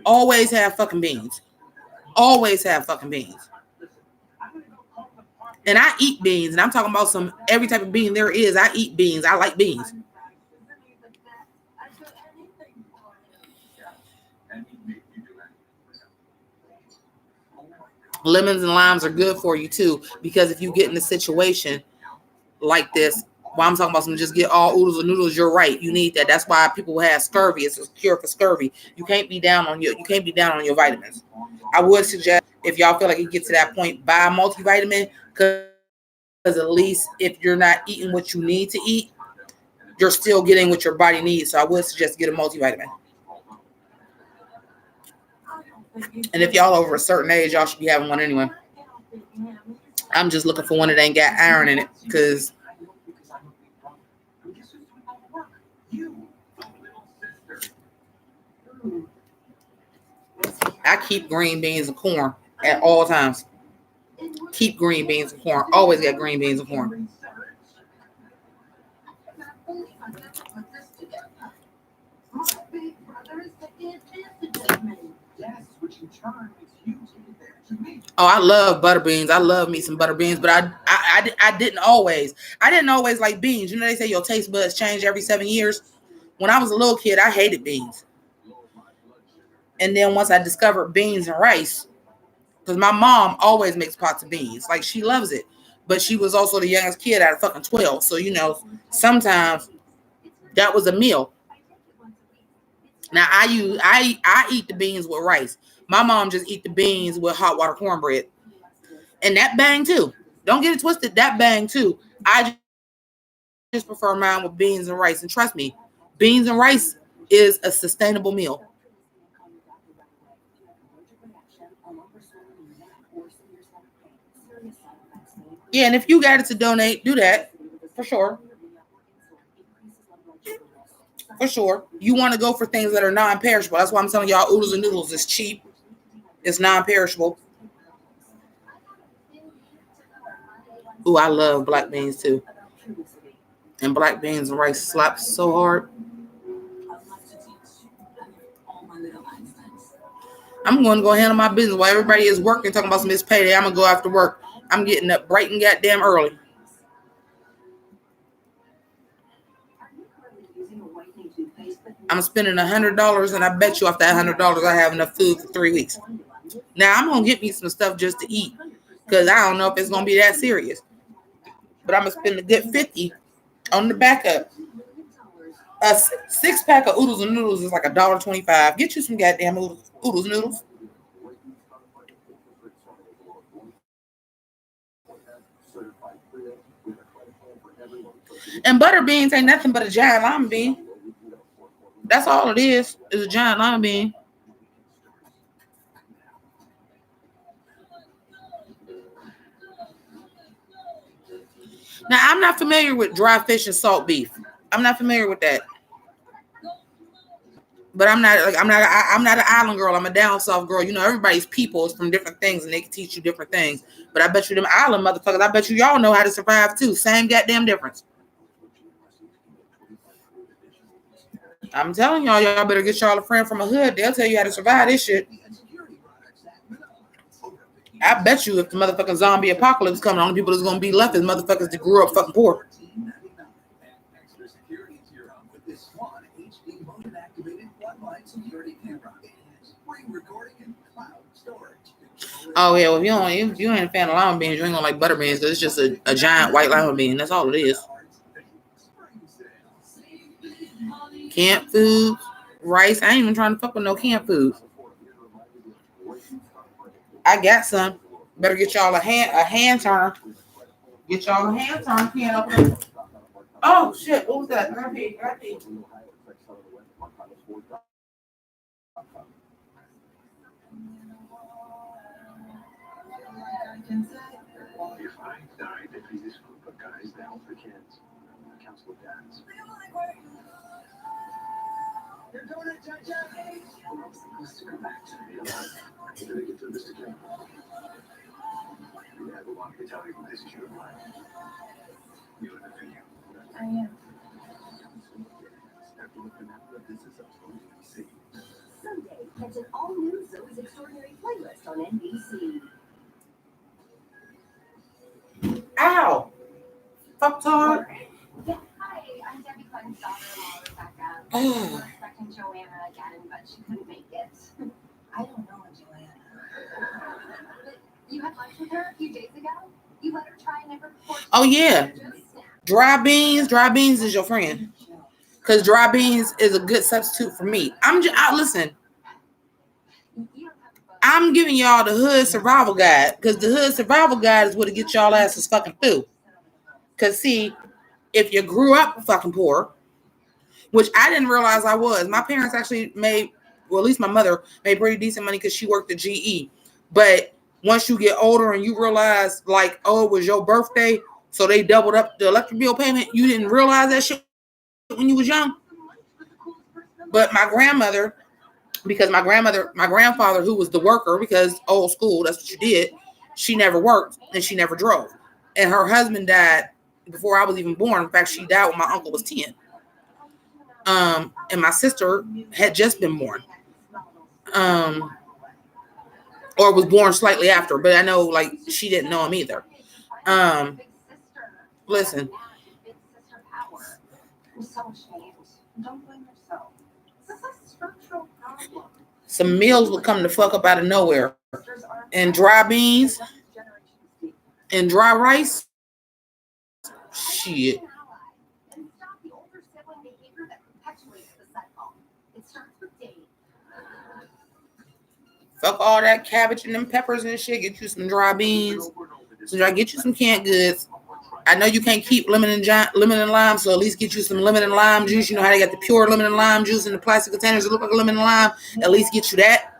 Always have fucking beans. Always have fucking beans. And I eat beans, and I'm talking about every type of bean there is. I eat beans. I like beans. Lemons and limes are good for you too, because if you get in a situation like this, while I'm talking about some just get all oodles and noodles, you're right. You need that. That's why people have scurvy. It's a cure for scurvy. You can't be down on your vitamins. I would suggest, if y'all feel like you get to that point, buy a multivitamin, because at least if you're not eating what you need to eat, you're still getting what your body needs. So I would suggest get a multivitamin. And if y'all over a certain age, y'all should be having one anyway. I'm just looking for one that ain't got iron in it, because I keep green beans and corn at all times. Keep green beans and corn. Always got green beans and corn. Oh, I love butter beans. I love me some butter beans, but I didn't always like beans. You know, they say your taste buds change every 7 years. When I was a little kid, I hated beans. And then once I discovered beans and rice, because my mom always makes pots of beans. Like, she loves it. But she was also the youngest kid out of fucking 12. So, you know, sometimes that was a meal. Now, I eat the beans with rice. My mom just eat the beans with hot water cornbread. And that bang too. Don't get it twisted. That bang too. I just prefer mine with beans and rice. And trust me, beans and rice is a sustainable meal. Yeah, and if you got it to donate, do that. For sure. For sure. You want to go for things that are non-perishable. That's why I'm telling y'all oodles and noodles is cheap. It's non-perishable. Ooh, I love black beans too. And black beans and rice slaps so hard. I'm going to go handle my business while everybody is working, talking about some this payday. I'm going to go after work. I'm getting up bright and goddamn early. I'm spending $100, and I bet you off that $100 I have enough food for 3 weeks. Now, I'm going to get me some stuff just to eat, because I don't know if it's going to be that serious. But I'm going to spend a good $50 on the backup. A 6-pack of oodles and noodles is like $1.25. Get you some goddamn oodles noodles. And butter beans ain't nothing but a giant lima bean. That's all it is a giant lima bean. Now, I'm not familiar with dry fish and salt beef. I'm not familiar with that. But I'm not an island girl. I'm a down south girl. You know, everybody's people is from different things, and they can teach you different things. But I bet you them island motherfuckers, I bet you y'all know how to survive too. Same goddamn difference. I'm telling y'all better get y'all a friend from a hood. They'll tell you how to survive this shit. I bet you if the motherfucking zombie apocalypse coming, the only people that's gonna be left is motherfuckers that grew up fucking poor. Oh yeah, well if you ain't a fan of lima beans, you ain't gonna like butter beans. Cause it's just a giant white lima bean. That's all it is. Canned food, rice. I ain't even trying to fuck with no canned food. I got some. Better get y'all a hand turner. Get y'all a hand turner can opener. Oh shit! What was that? I pee. Catch an all-new Zoe's Extraordinary playlist on NBC. Ow! Fuck hard. Yeah, hi, I'm Debbie Clinton's daughter-in-law, Rebecca. We're expecting Joanna again, but she couldn't make it. I don't know Joanna. But you had lunch with her a few days ago? You let her try never before. Oh yeah. Dry beans. Dry beans is your friend. Because dry beans is a good substitute for meat. Listen. I'm giving y'all the hood survival guide. Because the hood survival guide is what to get y'all asses fucking through. Because see, if you grew up fucking poor, which I didn't realize I was. My parents actually made, well, at least my mother made pretty decent money because she worked at GE. But once you get older and you realize, like, oh, it was your birthday, so they doubled up the electric bill payment, you didn't realize that shit when you was young. But my grandmother, because my grandfather, who was the worker, because old school, that's what you did, she never worked and she never drove. And her husband died before I was even born. In fact, she died when my uncle was 10. And my sister had just been born. Or was born slightly after, but I know, like, she didn't know him either. Listen. Some meals will come the fuck up out of nowhere. And dry beans and dry rice. Shit. Fuck all that cabbage and them peppers and shit. Get you some dry beans. Get you some canned goods. I know you can't keep lemon and lime, so at least get you some lemon and lime juice. You know how they got the pure lemon and lime juice in the plastic containers that look like a lemon and lime? At least get you that.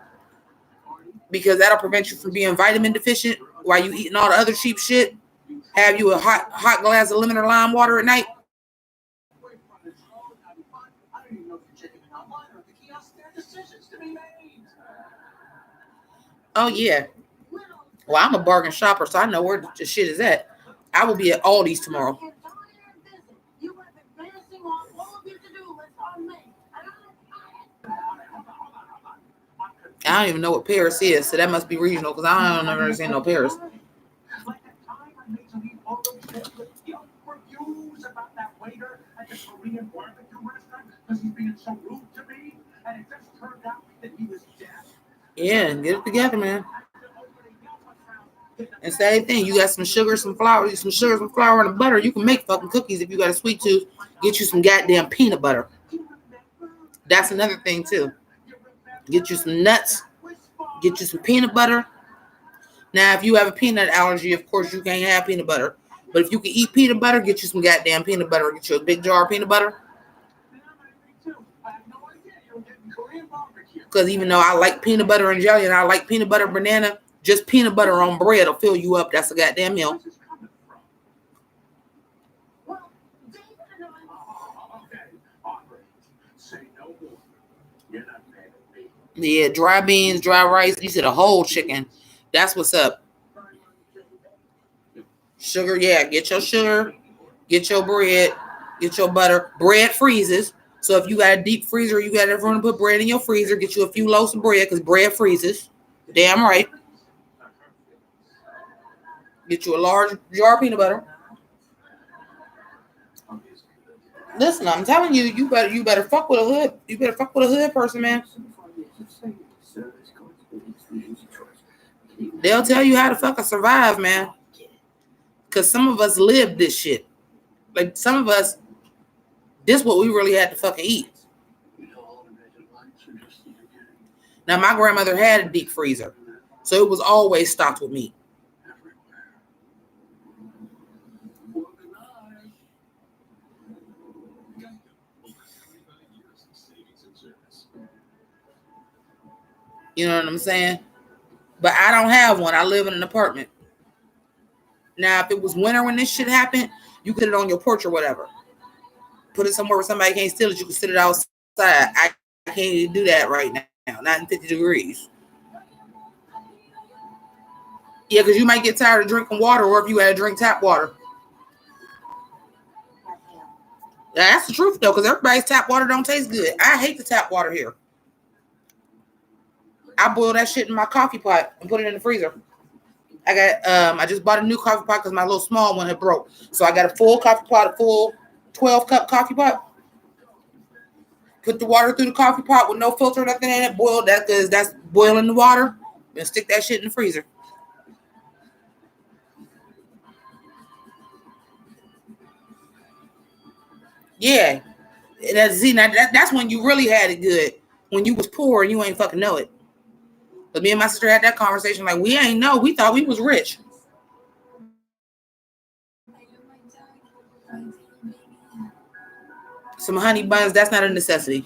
Because that'll prevent you from being vitamin deficient while you eating all the other cheap shit. Have you a hot glass of lemon or lime water at night. Oh, yeah. Well, I'm a bargain shopper, so I know where the shit is at. I will be at Aldi's tomorrow. I don't even know what Paris is, so that must be regional because I don't ever seen no Paris. Yeah, get it together, man. And same thing, you got some sugar, some flour, and butter. You can make fucking cookies if you got a sweet tooth. Get you some goddamn peanut butter. That's another thing too. Get you some nuts. Get you some peanut butter. Now, if you have a peanut allergy, of course you can't have peanut butter. But if you can eat peanut butter, get you some goddamn peanut butter. Get you a big jar of peanut butter. Because even though I like peanut butter and jelly and I like peanut butter banana, just peanut butter on bread will fill you up. That's a goddamn meal. Yeah, dry beans, dry rice. You said a whole chicken. That's what's up. Sugar, yeah. Get your sugar. Get your bread. Get your butter. Bread freezes. So if you got a deep freezer, you got everyone to put bread in your freezer. Get you a few loaves of bread because bread freezes. Damn right. Get you a large jar of peanut butter. Listen, I'm telling you, you better fuck with a hood. You better fuck with a hood person, man. They'll tell you how to fucking survive, man. Cause some of us live this shit. Like some of us, this is what we really had to fucking eat. Now my grandmother had a deep freezer, so it was always stocked with meat. You know what I'm saying? But I don't have one. I live in an apartment. Now, if it was winter when this shit happened, you put it on your porch or whatever. Put it somewhere where somebody can't steal it. You can sit it outside. I can't even do that right now. Not in 50 degrees. Yeah, because you might get tired of drinking water, or if you had to drink tap water. Yeah, that's the truth, though, because everybody's tap water don't taste good. I hate the tap water here. I boil that shit in my coffee pot and put it in the freezer. I just bought a new coffee pot because my little small one had broke. So I got a full coffee pot, a full 12-cup coffee pot. Put the water through the coffee pot with no filter or nothing in it. Boil that because that's boiling the water. And stick that shit in the freezer. Yeah. That's when you really had it good. When you was poor and you ain't fucking know it. But me and my sister had that conversation like, we ain't know. We thought we was rich. Some honey buns, that's not a necessity.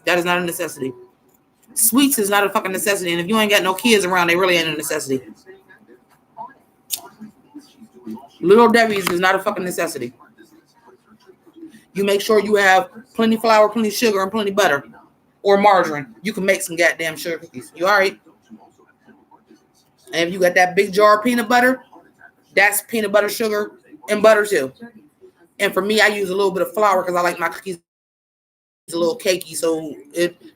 That is not a necessity. Sweets is not a fucking necessity. And if you ain't got no kids around, they really ain't a necessity. Little Debbie's is not a fucking necessity. You make sure you have plenty flour, plenty sugar, and plenty butter. Or margarine. You can make some goddamn sugar cookies. You all right? And if you got that big jar of peanut butter, that's peanut butter, sugar, and butter too. And for me, I use a little bit of flour because I like my cookies a little cakey. So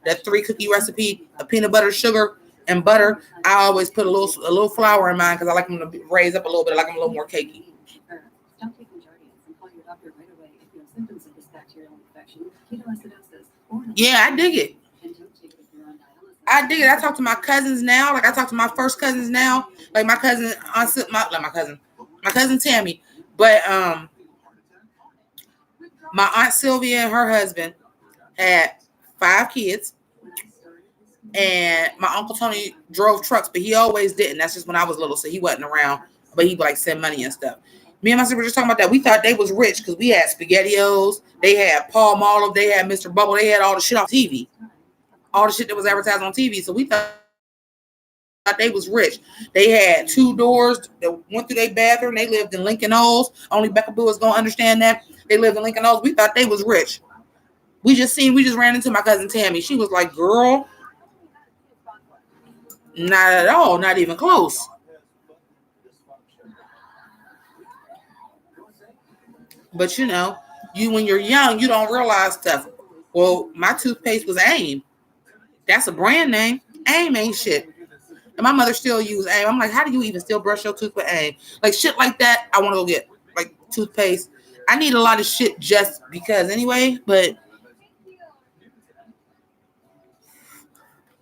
that 3-cookie recipe of peanut butter, sugar, and butter, I always put a little flour in mine because I like them to raise up a little bit. I like them a little more cakey. Don't take Jardiance and call your doctor right away if you have symptoms of this bacterial infection. Yeah, I dig it. I dig it. I talk to my cousins now. Like I talk to my first cousins now. Like my cousin, my cousin Tammy. But my aunt Sylvia and her husband had 5 kids. And my Uncle Tony drove trucks, but he always didn't. That's just when I was little, so he wasn't around. But he'd like send money and stuff. Me and my sister were just talking about that. We thought they was rich because we had SpaghettiOs. They had Paul Olive. They had Mr. Bubble. They had all the shit on TV. All the shit that was advertised on TV. So we thought they was rich. They had 2 doors that went through their bathroom. They lived in Lincoln Knolls. Only Becca Boo is going to understand that. They lived in Lincoln Knolls. We thought they was rich. We just ran into my cousin Tammy. She was like, girl, not at all. Not even close. But you know, when you're young, you don't realize stuff. Well, my toothpaste was AIM. That's a brand name. AIM ain't shit. And my mother still uses AIM. I'm like, how do you even still brush your tooth with AIM? Like shit like that, I want to go get like toothpaste. I need a lot of shit just because anyway, but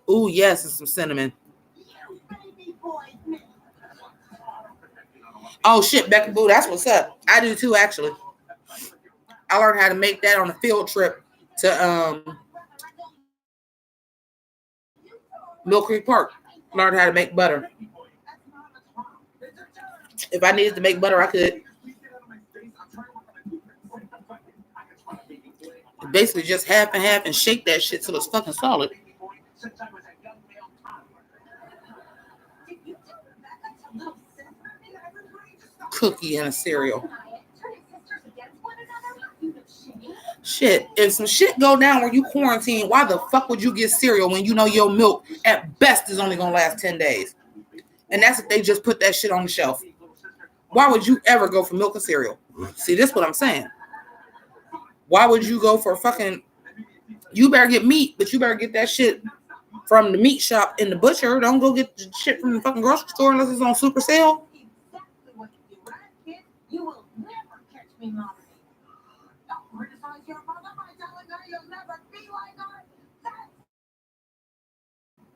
ooh, yes, and some cinnamon. Oh shit, Becca Boo, that's what's up. I do too, actually. I learned how to make that on a field trip to Mill Creek Park. Learned how to make butter. If I needed to make butter, I could. Basically just half and half and shake that shit till it's fucking solid. Cookie and a cereal. Shit, if some shit go down when you quarantine, why the fuck would you get cereal when you know your milk at best is only gonna last 10 days? And that's if they just put that shit on the shelf. Why would you ever go for milk and cereal? See, this is what I'm saying. Why would you go for fucking... You better get meat, but you better get that shit from the meat shop in the butcher. Don't go get the shit from the fucking grocery store unless it's on super sale. your mother by telling her you'll never be like her? That's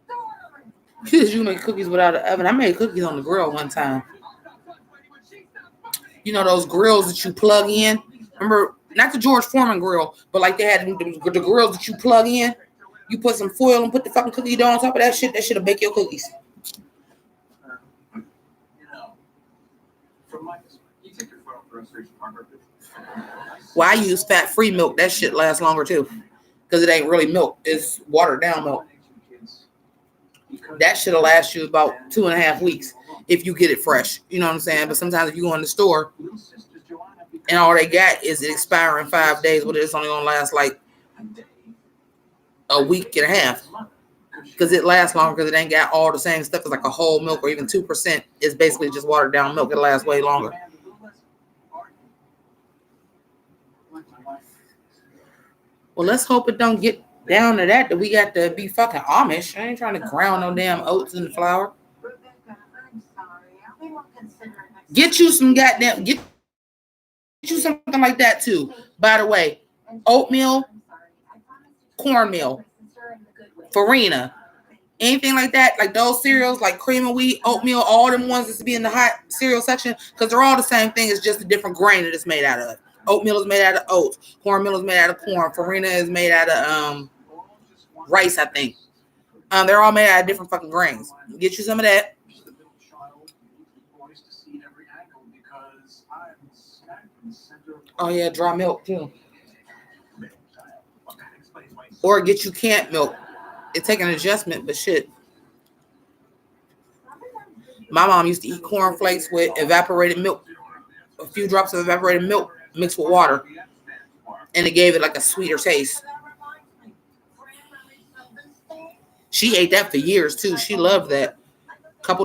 adorable. Because you make cookies without an oven. I made cookies on the grill one time. You know those grills that you plug in? Remember, not the George Foreman grill, but like they had the grills that you plug in. You put some foil and put the fucking cookie dough on top of that shit. That shit'll bake your cookies. Well, I use fat-free milk. That shit lasts longer too. Because it ain't really milk. It's watered down milk. That shit'll last you about 2.5 weeks if you get it fresh. You know what I'm saying? But sometimes if you go in the store and all they got is it expire in 5 days, but it's only gonna last like a week and a half. Because it lasts longer because it ain't got all the same stuff as like a whole milk or even 2%. It's basically just watered down milk. It lasts way longer. Well, let's hope it don't get down to that we got to be fucking Amish. I ain't trying to ground no damn oats in the flour. Rebecca, I'm sorry. We won't consider it next Get you some goddamn, get you something like that too. By the way, oatmeal, cornmeal, farina, anything like that, like those cereals, like cream of wheat, oatmeal, all them ones that's be in the hot cereal section, because they're all the same thing. It's just a different grain that it's made out of. Oatmeal is made out of oats. Cornmeal is made out of corn. Farina is made out of rice, I think. They're all made out of different fucking grains. Get you some of that. Oh yeah, dry milk too. Or get you canned milk. It take an adjustment, but shit. My mom used to eat cornflakes with evaporated milk. A few drops of evaporated milk mixed with water. And it gave it like a sweeter taste. She ate that for years too. She loved that. A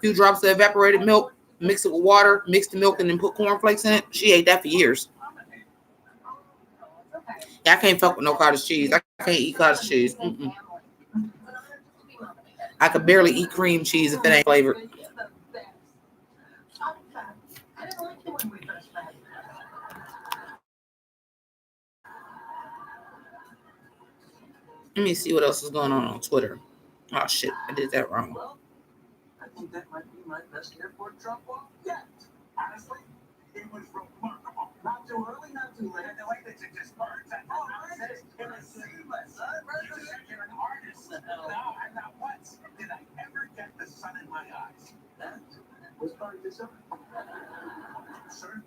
few drops of evaporated milk, mix it with water, mix the milk, and then put cornflakes in it. She ate that for years. Yeah, I can't fuck with no cottage cheese. I can't eat cottage cheese. Mm-mm. I could barely eat cream cheese if it ain't flavored. Let me see what else is going on Twitter. Oh shit, I did that wrong. Well, I think that might be my best airport drop-off yet. Honestly, it was remarkable. Not too early, not too late. The way that you just burned that. Oh, artist. It was seamless. You're an artist. No, I'm not once. Did I ever get the sun in my eyes? That was part of this summer. Sir?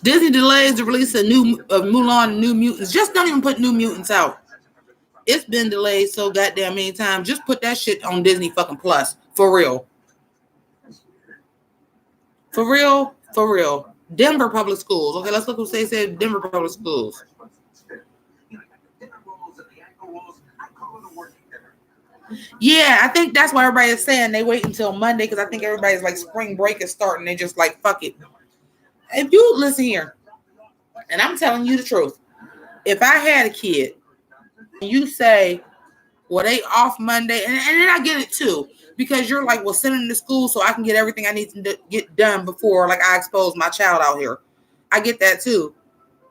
Disney delays the release of Mulan and New Mutants. Just don't even put New Mutants out. It's been delayed so goddamn many times. Just put that shit on Disney fucking Plus. For real. For real. For real. Denver Public Schools. Okay, let's look what they said. Denver Public Schools. Yeah, I think that's why everybody is saying they wait until Monday because I think everybody's like spring break is starting. They just like, fuck it. If you listen here, and I'm telling you the truth, if I had a kid, and you say, well, they off Monday, and then I get it too, because you're like, well, send them to school so I can get everything I need to get done before like I expose my child out here. I get that too.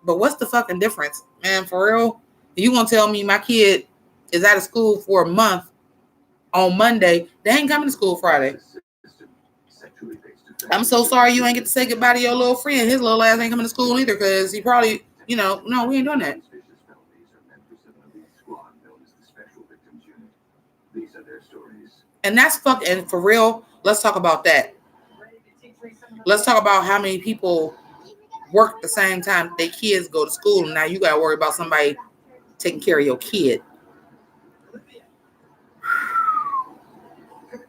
But what's the fucking difference, man? For real? You gonna tell me my kid is out of school for a month on Monday? They ain't coming to school Friday. I'm so sorry you ain't get to say goodbye to your little friend. His little ass ain't coming to school either because he probably, no, we ain't doing that. And that's fucking for real. Let's talk about that. Let's talk about how many people work the same time their kids go to school. And now you got to worry about somebody taking care of your kid.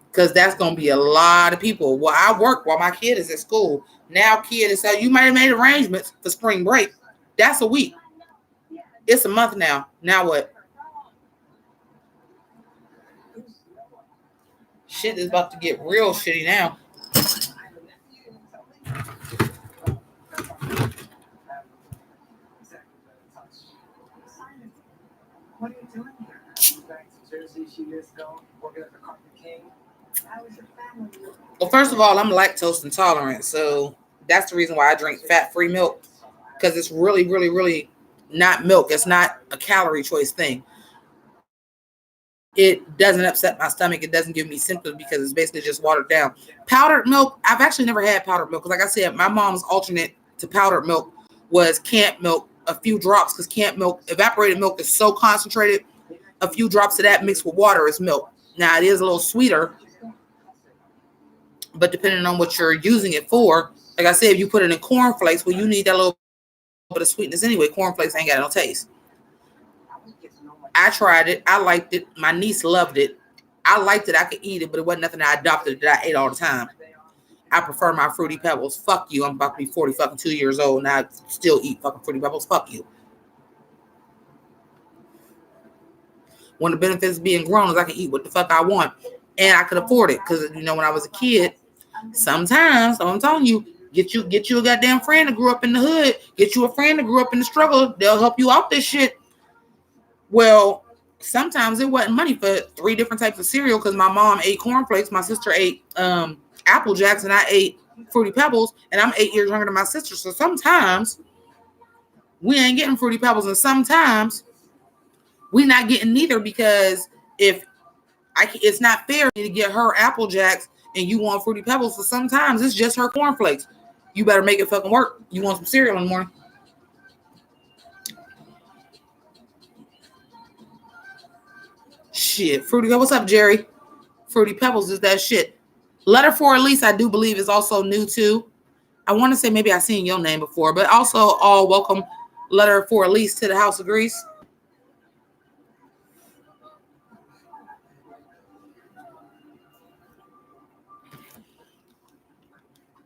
Because that's going to be a lot of people. Well, I work while my kid is at school. Now kid is, you might have made arrangements for spring break. That's a week. It's a month now. Now what? Shit is about to get real shitty now. What are you doing here? You back to Jersey a few years ago, working at the Carpet King. How was your family? Well, first of all, I'm lactose intolerant, so that's the reason why I drink fat-free milk, because it's really, really, really not milk. It's not a calorie choice thing. It doesn't upset my stomach. It doesn't give me symptoms because it's basically just watered down. Powdered milk, I've actually never had powdered milk. Because like I said, my mom's alternate to powdered milk was canned milk, a few drops, because canned milk, evaporated milk is so concentrated, a few drops of that mixed with water is milk. Now, it is a little sweeter, but depending on what you're using it for, like I said, if you put it in cornflakes, well, you need that little bit of sweetness anyway. Cornflakes ain't got no taste. I tried it. I liked it. My niece loved it. I liked it. I could eat it, but it wasn't nothing I adopted that I ate all the time. I prefer my Fruity Pebbles. Fuck you. I'm about to be 40 fucking 2 years old and I still eat fucking Fruity Pebbles. Fuck you. One of the benefits of being grown is I can eat what the fuck I want. And I could afford it. Because, you know, when I was a kid, sometimes, I'm telling you, get you a goddamn friend that grew up in the hood. Get you a friend that grew up in the struggle. They'll help you out this shit. Well, sometimes it wasn't money for 3 different types of cereal because my mom ate cornflakes, my sister ate Apple Jacks, and I ate Fruity Pebbles, and I'm 8 years younger than my sister. So sometimes we ain't getting Fruity Pebbles, and sometimes we not getting neither because it's not fair to get her Apple Jacks and you want Fruity Pebbles. So sometimes it's just her cornflakes. You better make it fucking work. You want some cereal in the morning. Shit, Fruity. What's up, Jerry? Fruity Pebbles is that shit. Letter for Elise, I do believe, is also new too. I want to say maybe I've seen your name before, but also all welcome Letter for Elise to the House of Grease.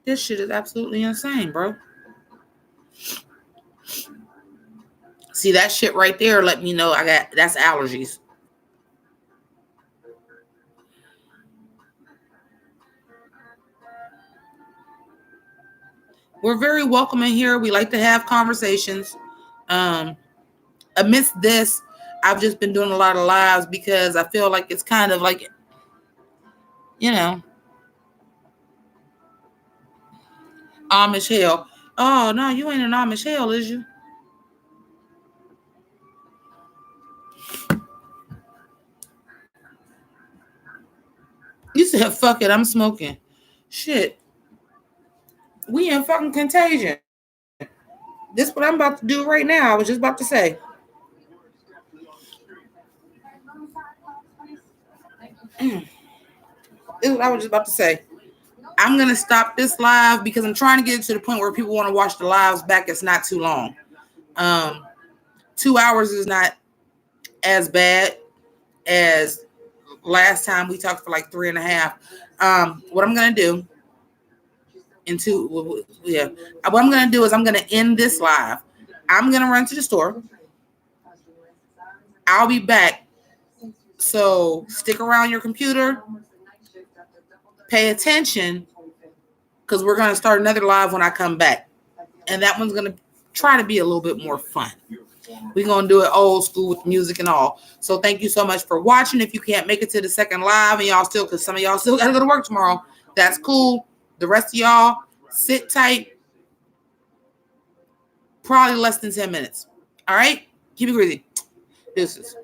This shit is absolutely insane, bro. See, that shit right there let me know that's allergies. We're very welcome in here. We like to have conversations. Amidst this, I've just been doing a lot of lives because I feel like it's kind of like, you know, Amish hell. Oh, no, you ain't an Amish hell, is you? You said, fuck it, I'm smoking. Shit. We in fucking Contagion. This is what I'm about to do right now. I was just about to say. This is what I was just about to say. I'm going to stop this live because I'm trying to get it to the point where people want to watch the lives back. It's not too long. 2 hours is not as bad as last time we talked for like 3.5. What I'm going to do what I'm going to do is I'm going to end this live. I'm going to run to the store. I'll be back. So stick around your computer. Pay attention because we're going to start another live when I come back. And that one's going to try to be a little bit more fun. We're going to do it old school with music and all. So thank you so much for watching. If you can't make it to the second live and y'all still, because some of y'all still got to go to work tomorrow, that's cool. The rest of y'all, sit tight. Probably less than 10 minutes. All right? Keep it greasy. Deuces.